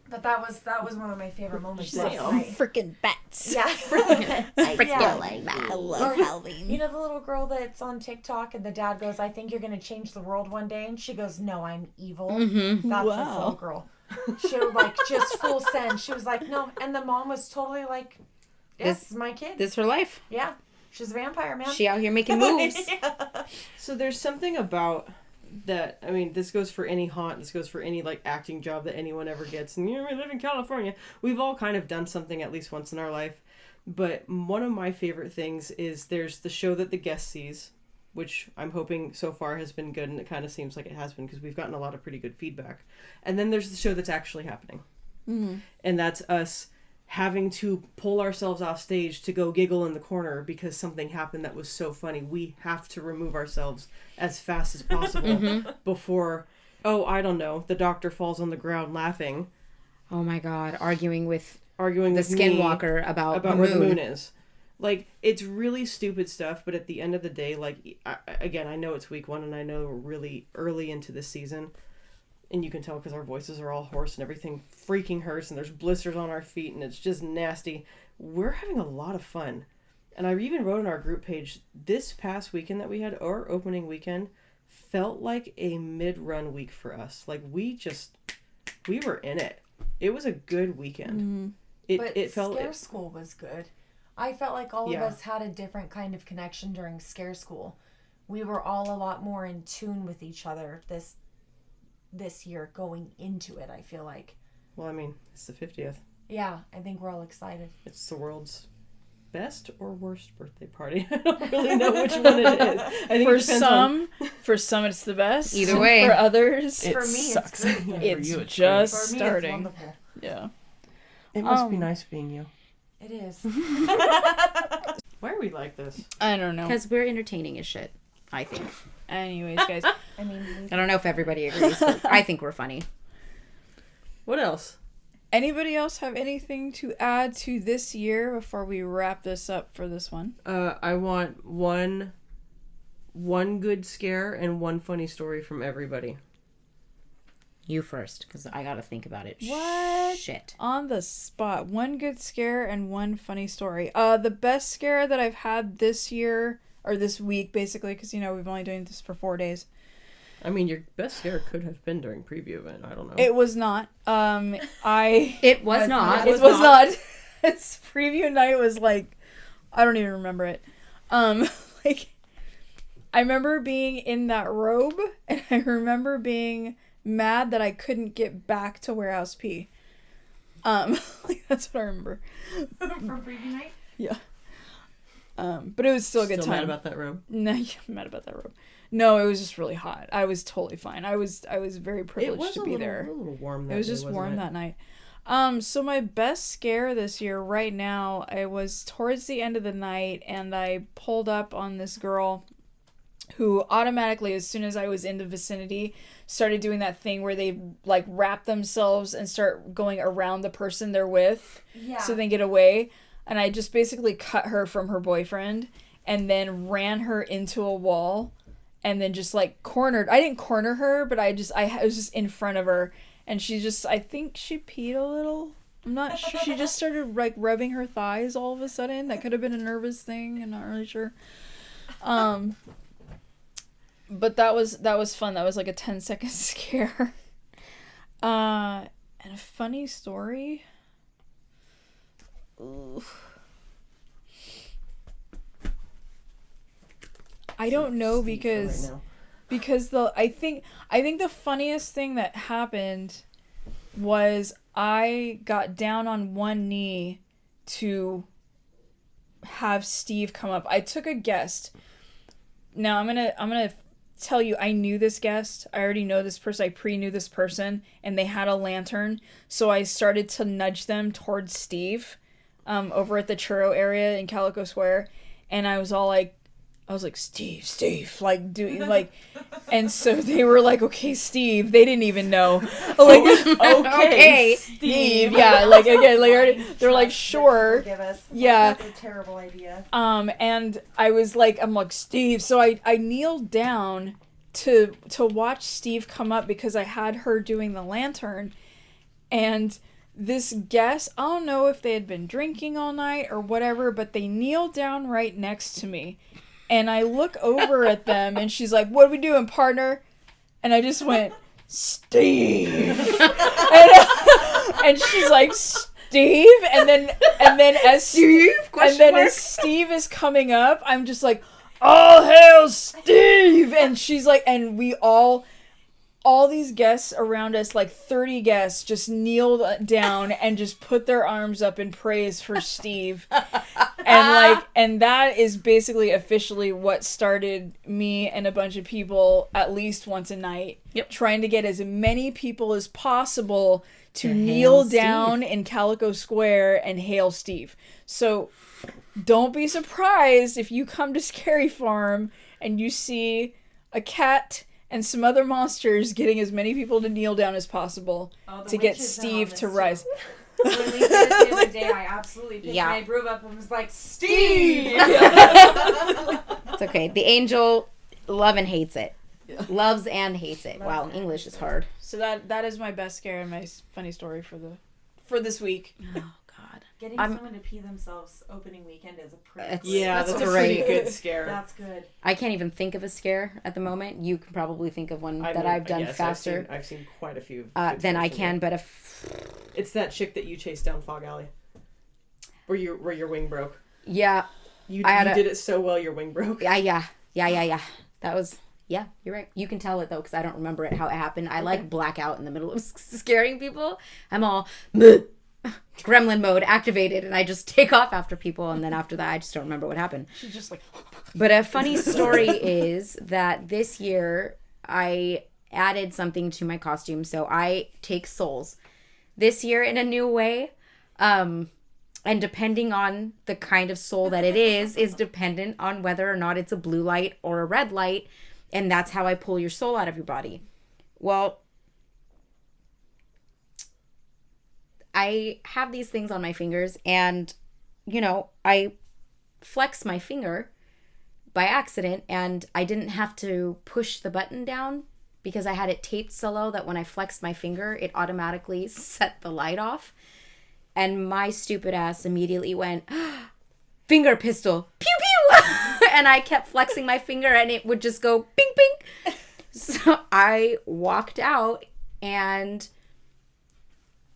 But that was one of my favorite moments last Damn. night. Freaking bats. Yeah. Freaking like that. I love Halloween. You know the little girl that's on TikTok and the dad goes, "I think you're going to change the world one day." And she goes, "No, I'm evil." Mm-hmm. That's this Wow. little girl. She was like, just full send. She was like, "No." And the mom was totally like, "This is my kid." This is her life. Yeah. She's a vampire, man. She out here making moves. Yeah. So there's something about that. I mean, this goes for any haunt. This goes for any, like, acting job that anyone ever gets. And, you know, we live in California. We've all kind of done something at least once in our life. But one of my favorite things is there's the show that the guest sees, which I'm hoping so far has been good. And it kind of seems like it has been because we've gotten a lot of pretty good feedback. And then there's the show that's actually happening. Mm-hmm. And that's us having to pull ourselves off stage to go giggle in the corner because something happened that was so funny. We have to remove ourselves as fast as possible before, I don't know, the doctor falls on the ground laughing. Oh my God. Arguing with the with skinwalker about the where the moon. moon is. Like, it's really stupid stuff, but at the end of the day, like, I know it's week 1 and I know we're really early into this season. And you can tell because our voices are all hoarse and everything freaking hurts and there's blisters on our feet and it's just nasty. We're having a lot of fun. And I even wrote on our group page, this past weekend that we had, our opening weekend, felt like a mid-run week for us. Like, we were in it. It was a good weekend. But Scare School was good. I felt like all of Yeah. us had a different kind of connection during Scare School. We were all a lot more in tune with each other this year going into it, I feel like. Well, I mean, it's the 50th. Yeah, I think we're all excited. It's the world's best or worst birthday party. I don't really know which one it is. I think for some it's the best. Either way. For others, it For me, sucks. it's great. it's For you, it's just For me, starting. it's wonderful. Yeah. It must be nice being you. It is. Why are we like this? I don't know. Because we're entertaining as shit, I think. Anyways, guys. I mean, I don't know if everybody agrees, but I think we're funny. What else? Anybody else have anything to add to this year before we wrap this up for this one? I want one good scare and one funny story from everybody. You first, because I gotta think about it. What? Shit. On the spot. One good scare and one funny story. The best scare that I've had this year, or this week, basically, because, we've only doing this for 4 days. I mean, your best scare could have been during preview event. I don't know. It was not. It was not. It was not. Its preview night was like, I don't even remember it. Like, I remember being in that robe, and I remember being mad that I couldn't get back to Warehouse P. Like, that's what I remember. from preview night? Yeah. But it was still a good time. Mad about that robe? No, yeah, I'm mad about that robe. No, it was just really hot. I was totally fine. I was very privileged to be there. It was a little warm that It was day, just wasn't warm it? that night. So my best scare this year right now, it was towards the end of the night, and I pulled up on this girl who automatically, as soon as I was in the vicinity, started doing that thing where they like wrap themselves and start going around the person they're with, so they get away. And I just basically cut her from her boyfriend and then ran her into a wall and then just like cornered. I didn't corner her, but I was just in front of her, and she just, I think she peed a little. I'm not sure. She just started like rubbing her thighs all of a sudden. That could have been a nervous thing. I'm not really sure. But that was fun. That was like a 10-second scare. And a funny story. Ooh. I don't know because I think the funniest thing that happened was I got down on one knee to have Steve come up. I took a guest. Now I'm gonna tell you, I knew this guest. I already know this person. I pre-knew this person, and they had a lantern. So I started to nudge them towards Steve, over at the churro area in Calico Square, and I was like, Steve, like, and so they were like, okay, Steve. They didn't even know. Like, okay, Steve. Yeah, like, again, like, already, they're like, sure. Forgive us. Yeah. That's a terrible idea. And I'm like, Steve. So I kneeled down to watch Steve come up because I had her doing the lantern, and this guest, I don't know if they had been drinking all night or whatever, but they kneeled down right next to me. And I look over at them, and she's like, what are we doing, partner? And I just went, Steve. and she's like, Steve? And then as Steve? As Steve is coming up, I'm just like, all hail Steve! And she's like, and we all these guests around us, like 30 guests, just kneeled down and just put their arms up in praise for Steve. And that is basically officially what started me and a bunch of people at least once a night, trying to get as many people as possible to kneel down in Calico Square and hail Steve. So don't be surprised if you come to Scary Farm and you see a cat and some other monsters getting as many people to kneel down as possible to get Steve to rise. When we did it the other day, I absolutely picked my broom up and was like, Steve! It's okay. The angel loves and hates it. Loves and hates it. Wow, English is hard. So that is my best scare and my funny story for this week. Oh, God. Getting someone to pee themselves opening weekend is a pretty that's a pretty good scare. That's good. I can't even think of a scare at the moment. You can probably think of one that I've done faster. I've seen quite a few. Than I can, but it's that chick that you chased down Fog Alley, where your wing broke. Yeah, you did it so well. Your wing broke. Yeah. That was. Yeah, you're right. You can tell it though, because I don't remember how it happened. I like black out in the middle of scaring people. I'm all. Bleh. gremlin mode activated, and I just take off after people, and then after that I just don't remember what happened. She's just like But a funny story is that this year I added something to my costume. So I take souls this year in a new way. And depending on the kind of soul that it is dependent on whether or not it's a blue light or a red light. And that's how I pull your soul out of your body. Well, I have these things on my fingers, and, I flex my finger by accident, and I didn't have to push the button down because I had it taped so low that when I flexed my finger, it automatically set the light off. And my stupid ass immediately went, finger pistol, pew pew! And I kept flexing my finger, and it would just go ping ping. So I walked out, and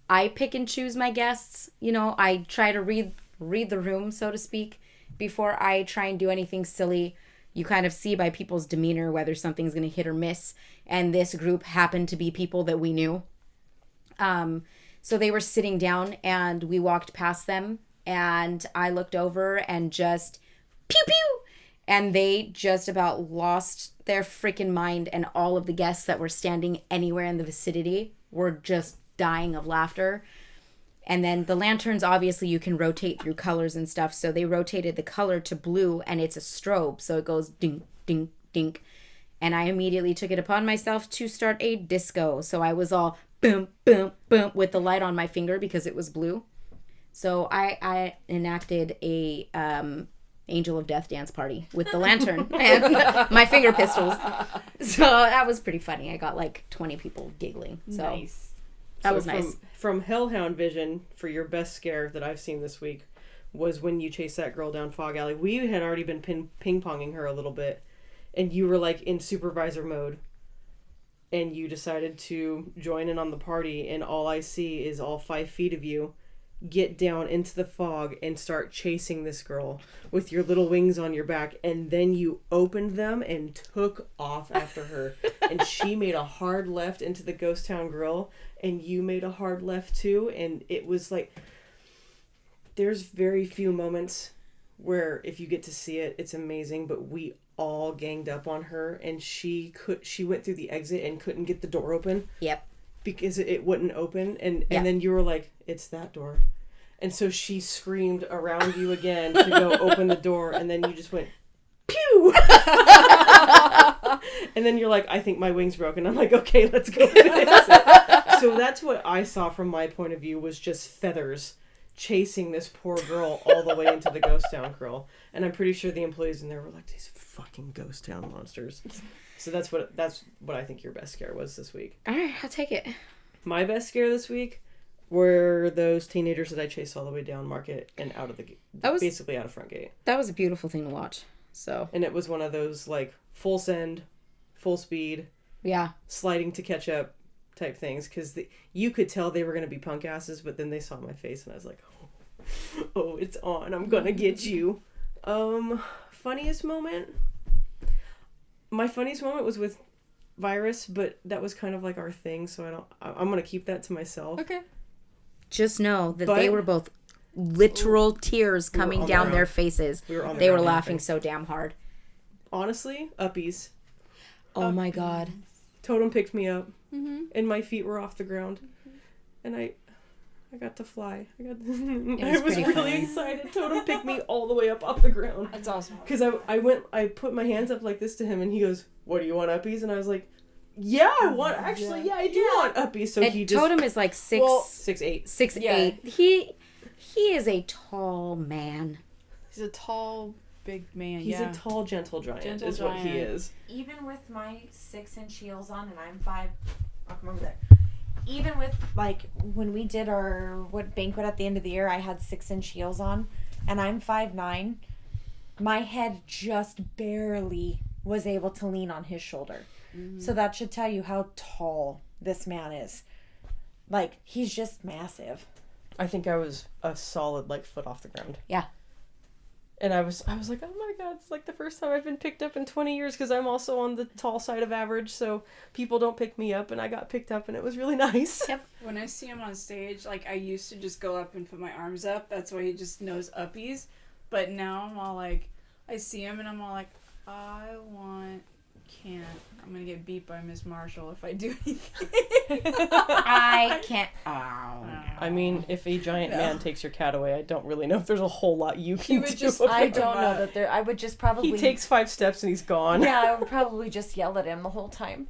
I pick and choose my guests. I try to read the room, so to speak, before I try and do anything silly. You kind of see by people's demeanor whether something's going to hit or miss. And this group happened to be people that we knew. So they were sitting down, and we walked past them, and I looked over and just pew pew. And they just about lost their freaking mind. And all of the guests that were standing anywhere in the vicinity were just dying of laughter. And then the lanterns, obviously you can rotate through colors and stuff. So they rotated the color to blue, and it's a strobe. So it goes ding, ding, ding. And I immediately took it upon myself to start a disco. So I was all boom, boom, boom with the light on my finger because it was blue. So I enacted a Angel of Death dance party with the lantern and my finger pistols. So that was pretty funny. I got like 20 people giggling. So Nice. That was nice. From Hellhound Vision, for your best scare that I've seen this week, was when you chased that girl down Fog Alley. We had already been ping-ponging her a little bit, and you were like in supervisor mode, and you decided to join in on the party, and all I see is all 5 feet of you get down into the fog and start chasing this girl with your little wings on your back, and then you opened them and took off after her. And she made a hard left into the Ghost Town Grill, and you made a hard left too, and it was like, there's very few moments where if you get to see it, it's amazing, but we all ganged up on her, and she went through the exit and couldn't get the door open. Yep. Because it wouldn't open, and then you were like, it's that door. And so she screamed around you again to go open the door, and then you just went, pew! And then you're like, I think my wing's broken. I'm like, okay, let's go fix it. So that's what I saw from my point of view, was just feathers chasing this poor girl all the way into the Ghost Town Grill. And I'm pretty sure the employees in there were like, these fucking Ghost Town monsters. So that's what I think your best scare was this week. All right, I'll take it. My best scare this week were those teenagers that I chased all the way down Market and out of the basically out of front gate. That was a beautiful thing to watch. So. And it was one of those like full send, full speed, sliding to catch up type things, because you could tell they were going to be punk asses, but then they saw my face and I was like, oh, it's on. I'm gonna get you. Funniest moment. My funniest moment was with Virus, but that was kind of like our thing, so I'm gonna keep that to myself. Okay. Just know that they were both literal tears coming down their faces. They were laughing so damn hard. Honestly, uppies. Oh my god. Totem picked me up, and my feet were off the ground, and I got to fly. I was really excited. Totem picked me all the way up off the ground. That's awesome. Because I put my hands up like this to him, and he goes, "What, do you want uppies?" And I was like, "Yeah, I want. Actually, yeah, I do want uppies." So he just Totem is like 6'8". 6'8". He is a tall man. He's a tall, big man. He's a tall, gentle giant. What he is. Even with my 6-inch heels on, and I'm 5. I'll come over there. Even with, like, when we did our banquet at the end of the year, I had 6-inch heels on, and I'm 5'9". My head just barely was able to lean on his shoulder. Mm-hmm. So that should tell you how tall this man is. Like, he's just massive. I think I was a solid, like, foot off the ground. Yeah. And I was like, oh my God, it's like the first time I've been picked up in 20 years because I'm also on the tall side of average, so people don't pick me up, and I got picked up, and it was really nice. Yep. When I see him on stage, like, I used to just go up and put my arms up. That's why he just knows uppies. But now I'm all like, I see him, and I'm all like, can't. I'm going to get beat by Miss Marshall if I do anything. I can't. Oh, I mean, if a giant man takes your cat away, I don't really know if there's a whole lot you can do. I don't know that there. I would just probably. He takes 5 steps and he's gone. Yeah, I would probably just yell at him the whole time.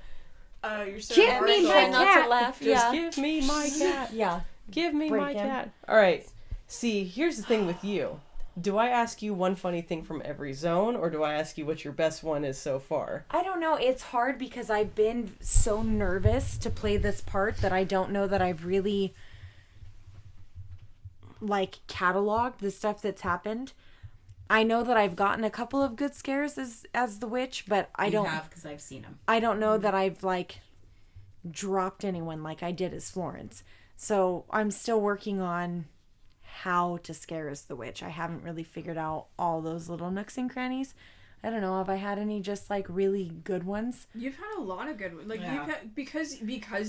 You're so Give me my not cat. to laugh. Just give me my cat. Yeah. Give me Break my him. cat. All right. See, here's the thing with you. Do I ask you one funny thing from every zone, or do I ask you what your best one is so far? I don't know. It's hard because I've been so nervous to play this part that I don't know that I've really, like, cataloged the stuff that's happened. I know that I've gotten a couple of good scares as the witch, but I don't have, because I've seen them. I don't know that I've, like, dropped anyone like I did as Florence. So I'm still working on how to scare as the witch. I haven't really figured out all those little nooks and crannies. I don't know. Have I had any just like really good ones? You've had a lot of good ones. Like, Yeah. you've had, because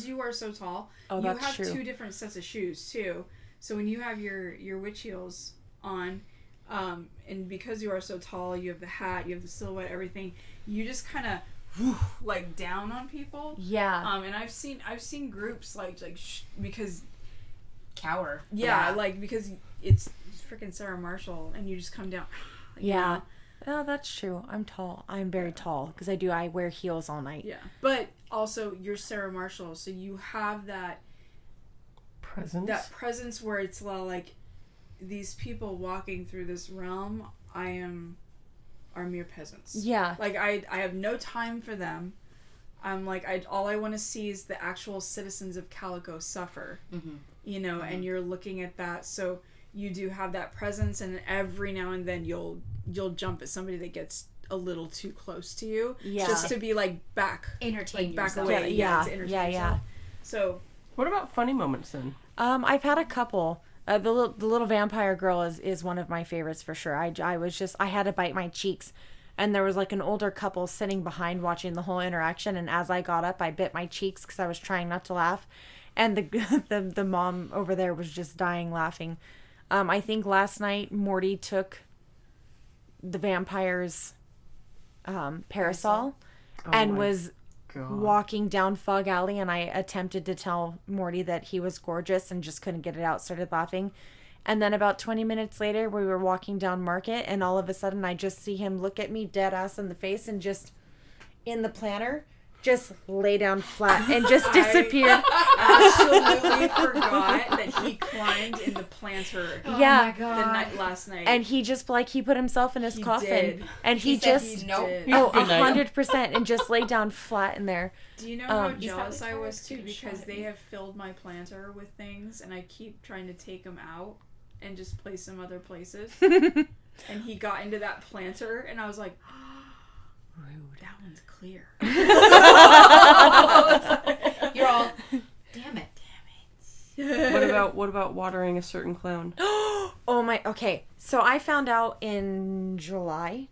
you are so tall, Oh, you that's have true. 2 different sets of shoes too. So when you have your witch heels on, and because you are so tall, you have the hat, you have the silhouette, everything, you just kind of like down on people. Yeah. And I've seen groups like because Cower. like because it's freaking Sarah Marshall, and you just come down. Yeah. Oh, that's true. I'm tall. I'm very tall because I wear heels all night. Yeah. But also you're Sarah Marshall, so you have that presence where it's like these people walking through this realm are mere peasants. Yeah. Like I have no time for them. I'm like all I want to see is the actual citizens of Calico suffer. Mm-hmm. You know, and you're looking at that, so you do have that presence, and every now and then you'll jump at somebody that gets a little too close to you, Yeah. just to be like back, Entertain like back yourself. away, Yeah. to entertain Yeah. yourself. So What about funny moments then? I've had a couple. The little vampire girl is one of my favorites for sure. I had to bite my cheeks, and there was like an older couple sitting behind watching the whole interaction, and as I got up, I bit my cheeks because I was trying not to laugh, and the mom over there was just dying laughing. I think last night Morty took the vampire's parasol and was walking down Fog Alley, and I attempted to tell Morty that he was gorgeous and just couldn't get it out, started laughing. And then about 20 minutes later, we were walking down Market, and all of a sudden I just see him look at me dead ass in the face and just in the planter just lay down flat and just disappeared. absolutely forgot that he climbed in the planter. Yeah. Oh my God. The night last night. And he just like he put himself in his He coffin did. and he said just he- nope. did. oh Good night. 100% and just lay down flat in there. Do you know how he's jealous probably I was too? tired, Because shot they me. have filled my planter with things, and I keep trying to take them out and just place them other places. And he got into that planter, and I was like, rude. That one's clear. You're all, damn it. What about watering a certain clown? Oh my, okay. So I found out in July.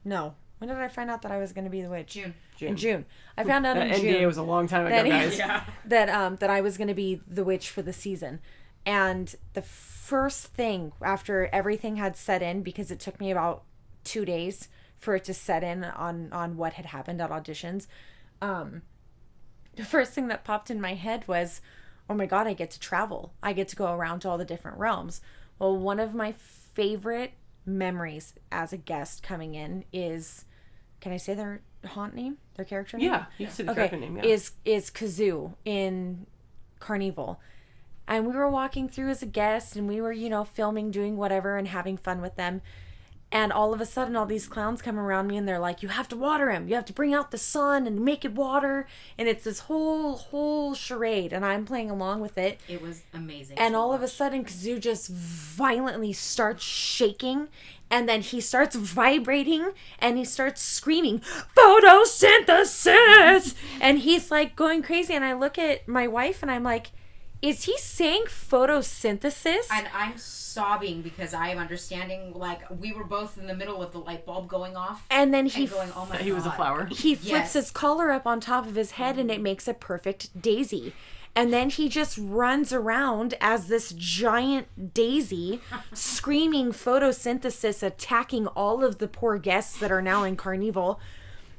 No. When did I find out that I was going to be the witch? In June. I found out That in NDA June was a long time ago, That- guys. Yeah. that I was going to be the witch for the season. And the first thing after everything had set in, because it took me about 2 days for it to set in on what had happened at auditions, the first thing that popped in my head was, oh my God, I get to travel. I get to go around to all the different realms. Well, one of my favorite memories as a guest coming in is, can I say their haunt name? Their character name? Yeah, you said the Okay, character name, yeah. is Kazoo in Carnival. And we were walking through as a guest, and we were, filming, doing whatever, and having fun with them. And all of a sudden, all these clowns come around me, and they're like, you have to water him. You have to bring out the sun and make it water. And it's this whole charade, and I'm playing along with it. It was amazing. And to all of a watch. sudden, Kazoo just violently starts shaking, and then he starts vibrating, and he starts screaming, photosynthesis! And he's like going crazy, and I look at my wife, and I'm like, is he saying photosynthesis? And I'm sobbing because I am understanding, like, we were both in the middle of the light bulb going off. And then he going, oh my God. He was a flower. He flips his collar up on top of his head and it makes a perfect daisy. And then he just runs around as this giant daisy, screaming photosynthesis, attacking all of the poor guests that are now in Carnival.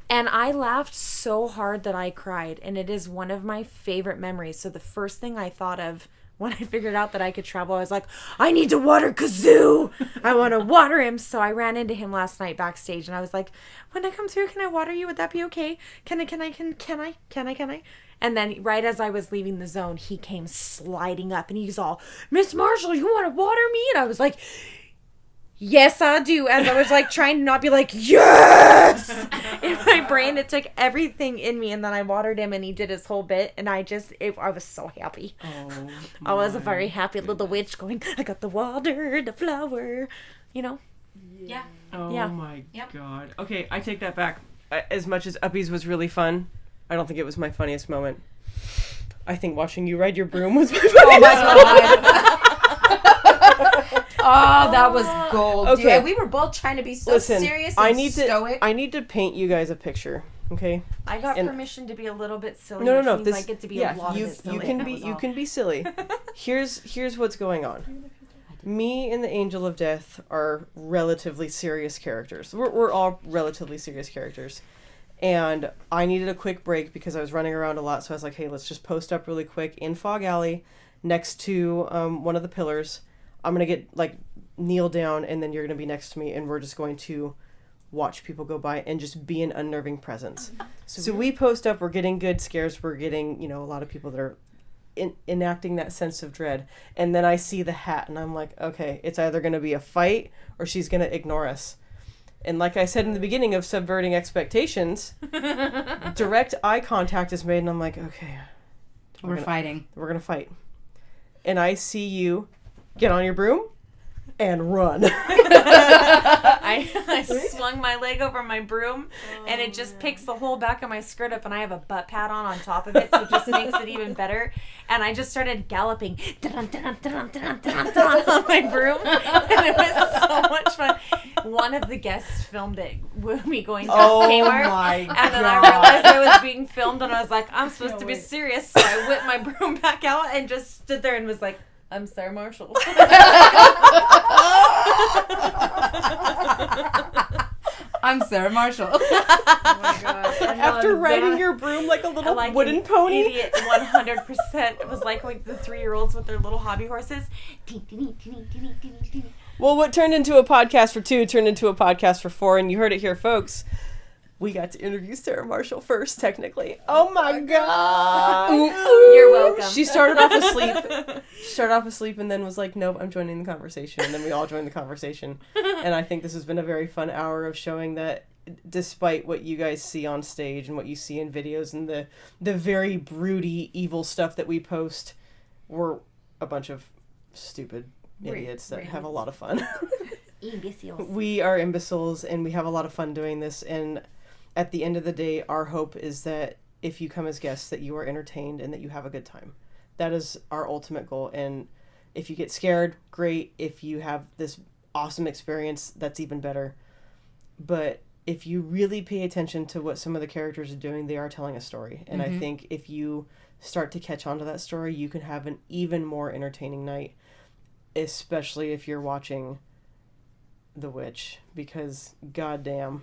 And I laughed so hard that I cried. And it is one of my favorite memories. So the first thing I thought of when I figured out that I could travel, I was like, I need to water Kazoo. I want to water him. So I ran into him last night backstage and I was like, when I come through, can I water you? Would that be okay? Can I? And then right as I was leaving the zone, he came sliding up and he's all, Miss Marshall, you want to water me? And I was like, yes, I do. As I was like trying to not be like, yes! In my brain, it took everything in me. And then I watered him and he did his whole bit. And I was so happy. Oh, I was a very happy little witch going, I got the water, the flower, you know? Yeah. Oh Yeah. my Yep. God. Okay, I take that back. As much as Uppies was really fun, I don't think it was my funniest moment. I think watching you ride your broom was my funniest Oh, that was gold. Okay. Dude, we were both trying to be so serious and stoic. I need to paint you guys a picture, okay? I got permission to be a little bit silly. No. Which means I get to be a lot of it silly. You can be silly. Here's what's going on. Me and the Angel of Death are relatively serious characters. We're all relatively serious characters. And I needed a quick break because I was running around a lot. So I was like, hey, let's just post up really quick in Fog Alley next to one of the pillars. I'm going to get, like, kneel down and then you're going to be next to me and we're just going to watch people go by and just be an unnerving presence. So we post up, we're getting good scares, we're getting, a lot of people that are enacting that sense of dread. And then I see the hat and I'm like, okay, it's either going to be a fight or she's going to ignore us. And like I said in the beginning of Subverting Expectations, direct eye contact is made and I'm like, okay. We're fighting. We're going to fight. And I see you get on your broom and run. I swung my leg over my broom and it just picks the whole back of my skirt up and I have a butt pad on top of it, so it just makes it even better. And I just started galloping on my broom and it was so much fun. One of the guests filmed it with me going to Kmart. My And then I realized I was being filmed and I was like, I'm supposed to be serious. So I whipped my broom back out and just stood there and was like, I'm Sarah Marshall. I'm Sarah Marshall. Oh my God. After riding your broom like a little wooden pony. Idiot, 100%. It was like the 3-year-olds with their little hobby horses. Well, what turned into a podcast for 2 turned into a podcast for 4, and you heard it here, folks. We got to interview Sarah Marshall first, technically. Oh my God. You're welcome. She started off asleep and then was like, nope, I'm joining the conversation. And then we all joined the conversation. And I think this has been a very fun hour of showing that despite what you guys see on stage and what you see in videos and the very broody, evil stuff that we post, we're a bunch of stupid idiots that have a lot of fun. Imbeciles. We are imbeciles and we have a lot of fun doing this, and at the end of the day, our hope is that if you come as guests, that you are entertained and that you have a good time. That is our ultimate goal. And if you get scared, great. If you have this awesome experience, that's even better. But if you really pay attention to what some of the characters are doing, they are telling a story. And I think if you start to catch on to that story, you can have an even more entertaining night, especially if you're watching The Witch, because goddamn,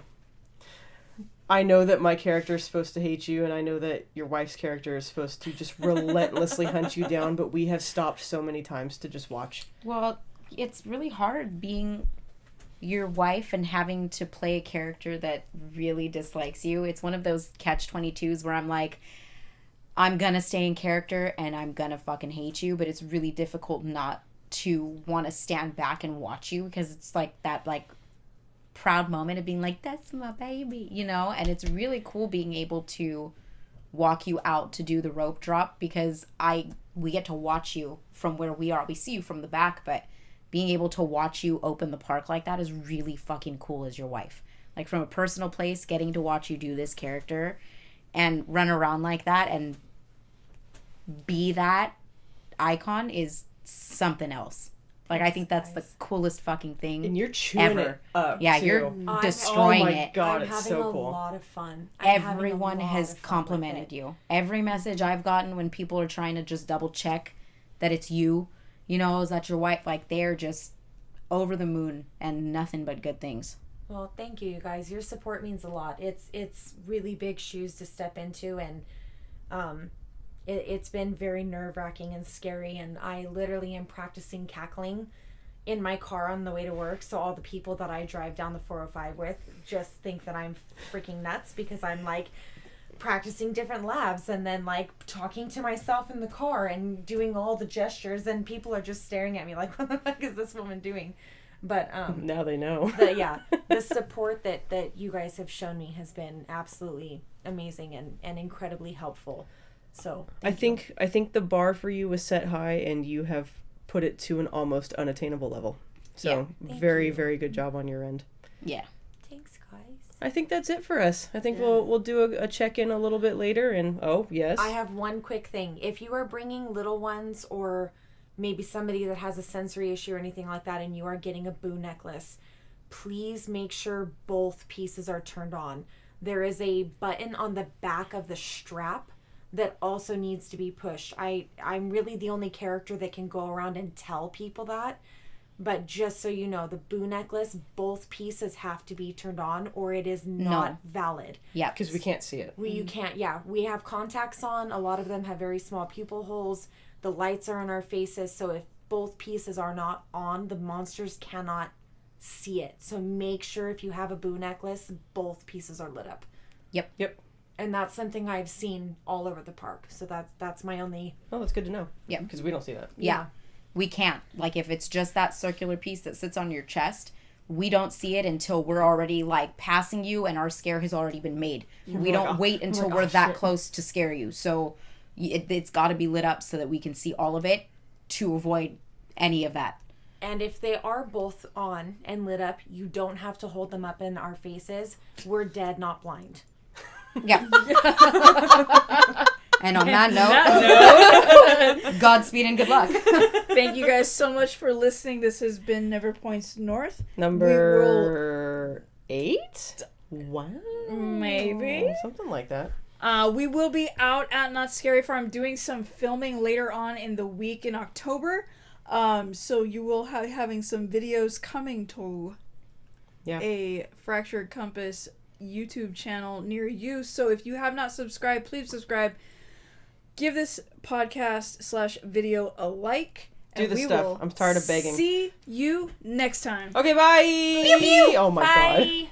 I know that my character is supposed to hate you, and I know that your wife's character is supposed to just relentlessly hunt you down, but we have stopped so many times to just watch. Well, it's really hard being your wife and having to play a character that really dislikes you. It's one of those catch-22s where I'm like, I'm gonna stay in character and I'm gonna fucking hate you, but it's really difficult not to want to stand back and watch you, because it's like that proud moment of being like, that's my baby, and it's really cool being able to walk you out to do the rope drop, because we get to watch you from where we are. We see you from the back, but being able to watch you open the park like that is really fucking cool as your wife. Like, from a personal place, getting to watch you do this character and run around like that and be that, icon is something else. Like, I think that's the coolest fucking thing And you're chewing it up, Yeah, too. you're destroying oh my it. God, I'm it's having so a cool. lot of fun. Everyone has complimented you. Every message I've gotten when people are trying to just double check that it's you, you know, is that your wife? Like, they're just over the moon and nothing but good things. Well, thank you guys. Your support means a lot. It's really big shoes to step into, and it's been very nerve-wracking and scary, and I literally am practicing cackling in my car on the way to work, so all the people that I drive down the 405 with just think that I'm freaking nuts, because I'm like practicing different labs and then like talking to myself in the car and doing all the gestures, and people are just staring at me like, what the fuck is this woman doing? But now they know. The support that you guys have shown me has been absolutely amazing and incredibly helpful. So I think the bar for you was set high, and you have put it to an almost unattainable level. So very, very good job on your end. Yeah. Thanks, guys. I think that's it for us. I think we'll do a check-in a little bit later, and yes. I have one quick thing. If you are bringing little ones, or maybe somebody that has a sensory issue or anything like that, and you are getting a boo necklace, please make sure both pieces are turned on. There is a button on the back of the strap that also needs to be pushed. I'm really the only character that can go around and tell people that. But just so you know, the boo necklace, both pieces have to be turned on, or it is not valid. Yeah. Because we can't see it. You can't, we have contacts on. A lot of them have very small pupil holes. The lights are on our faces. So if both pieces are not on, the monsters cannot see it. So make sure if you have a boo necklace, both pieces are lit up. Yep. And that's something I've seen all over the park. So that's my only... Oh, that's good to know. Yeah. Because we don't see that. Yeah. We can't. Like, if it's just that circular piece that sits on your chest, we don't see it until we're already, like, passing you and our scare has already been made. We don't wait until we're that close to scare you. So it's got to be lit up so that we can see all of it to avoid any of that. And if they are both on and lit up, you don't have to hold them up in our faces. We're dead, not blind. Yeah. And on that note, Godspeed and good luck. Thank you guys so much for listening. This has been Never Points North. Number 8? Wow. Maybe. Something like that. We will be out at Knott's Scary Farm doing some filming later on in the week in October. So you will have having some videos coming to a Fractured Compass YouTube channel near you. So if you have not subscribed, please subscribe. Give this podcast / video a like. Do the stuff. I'm tired of begging. See you next time. Okay, bye. Pew, pew. Oh my God.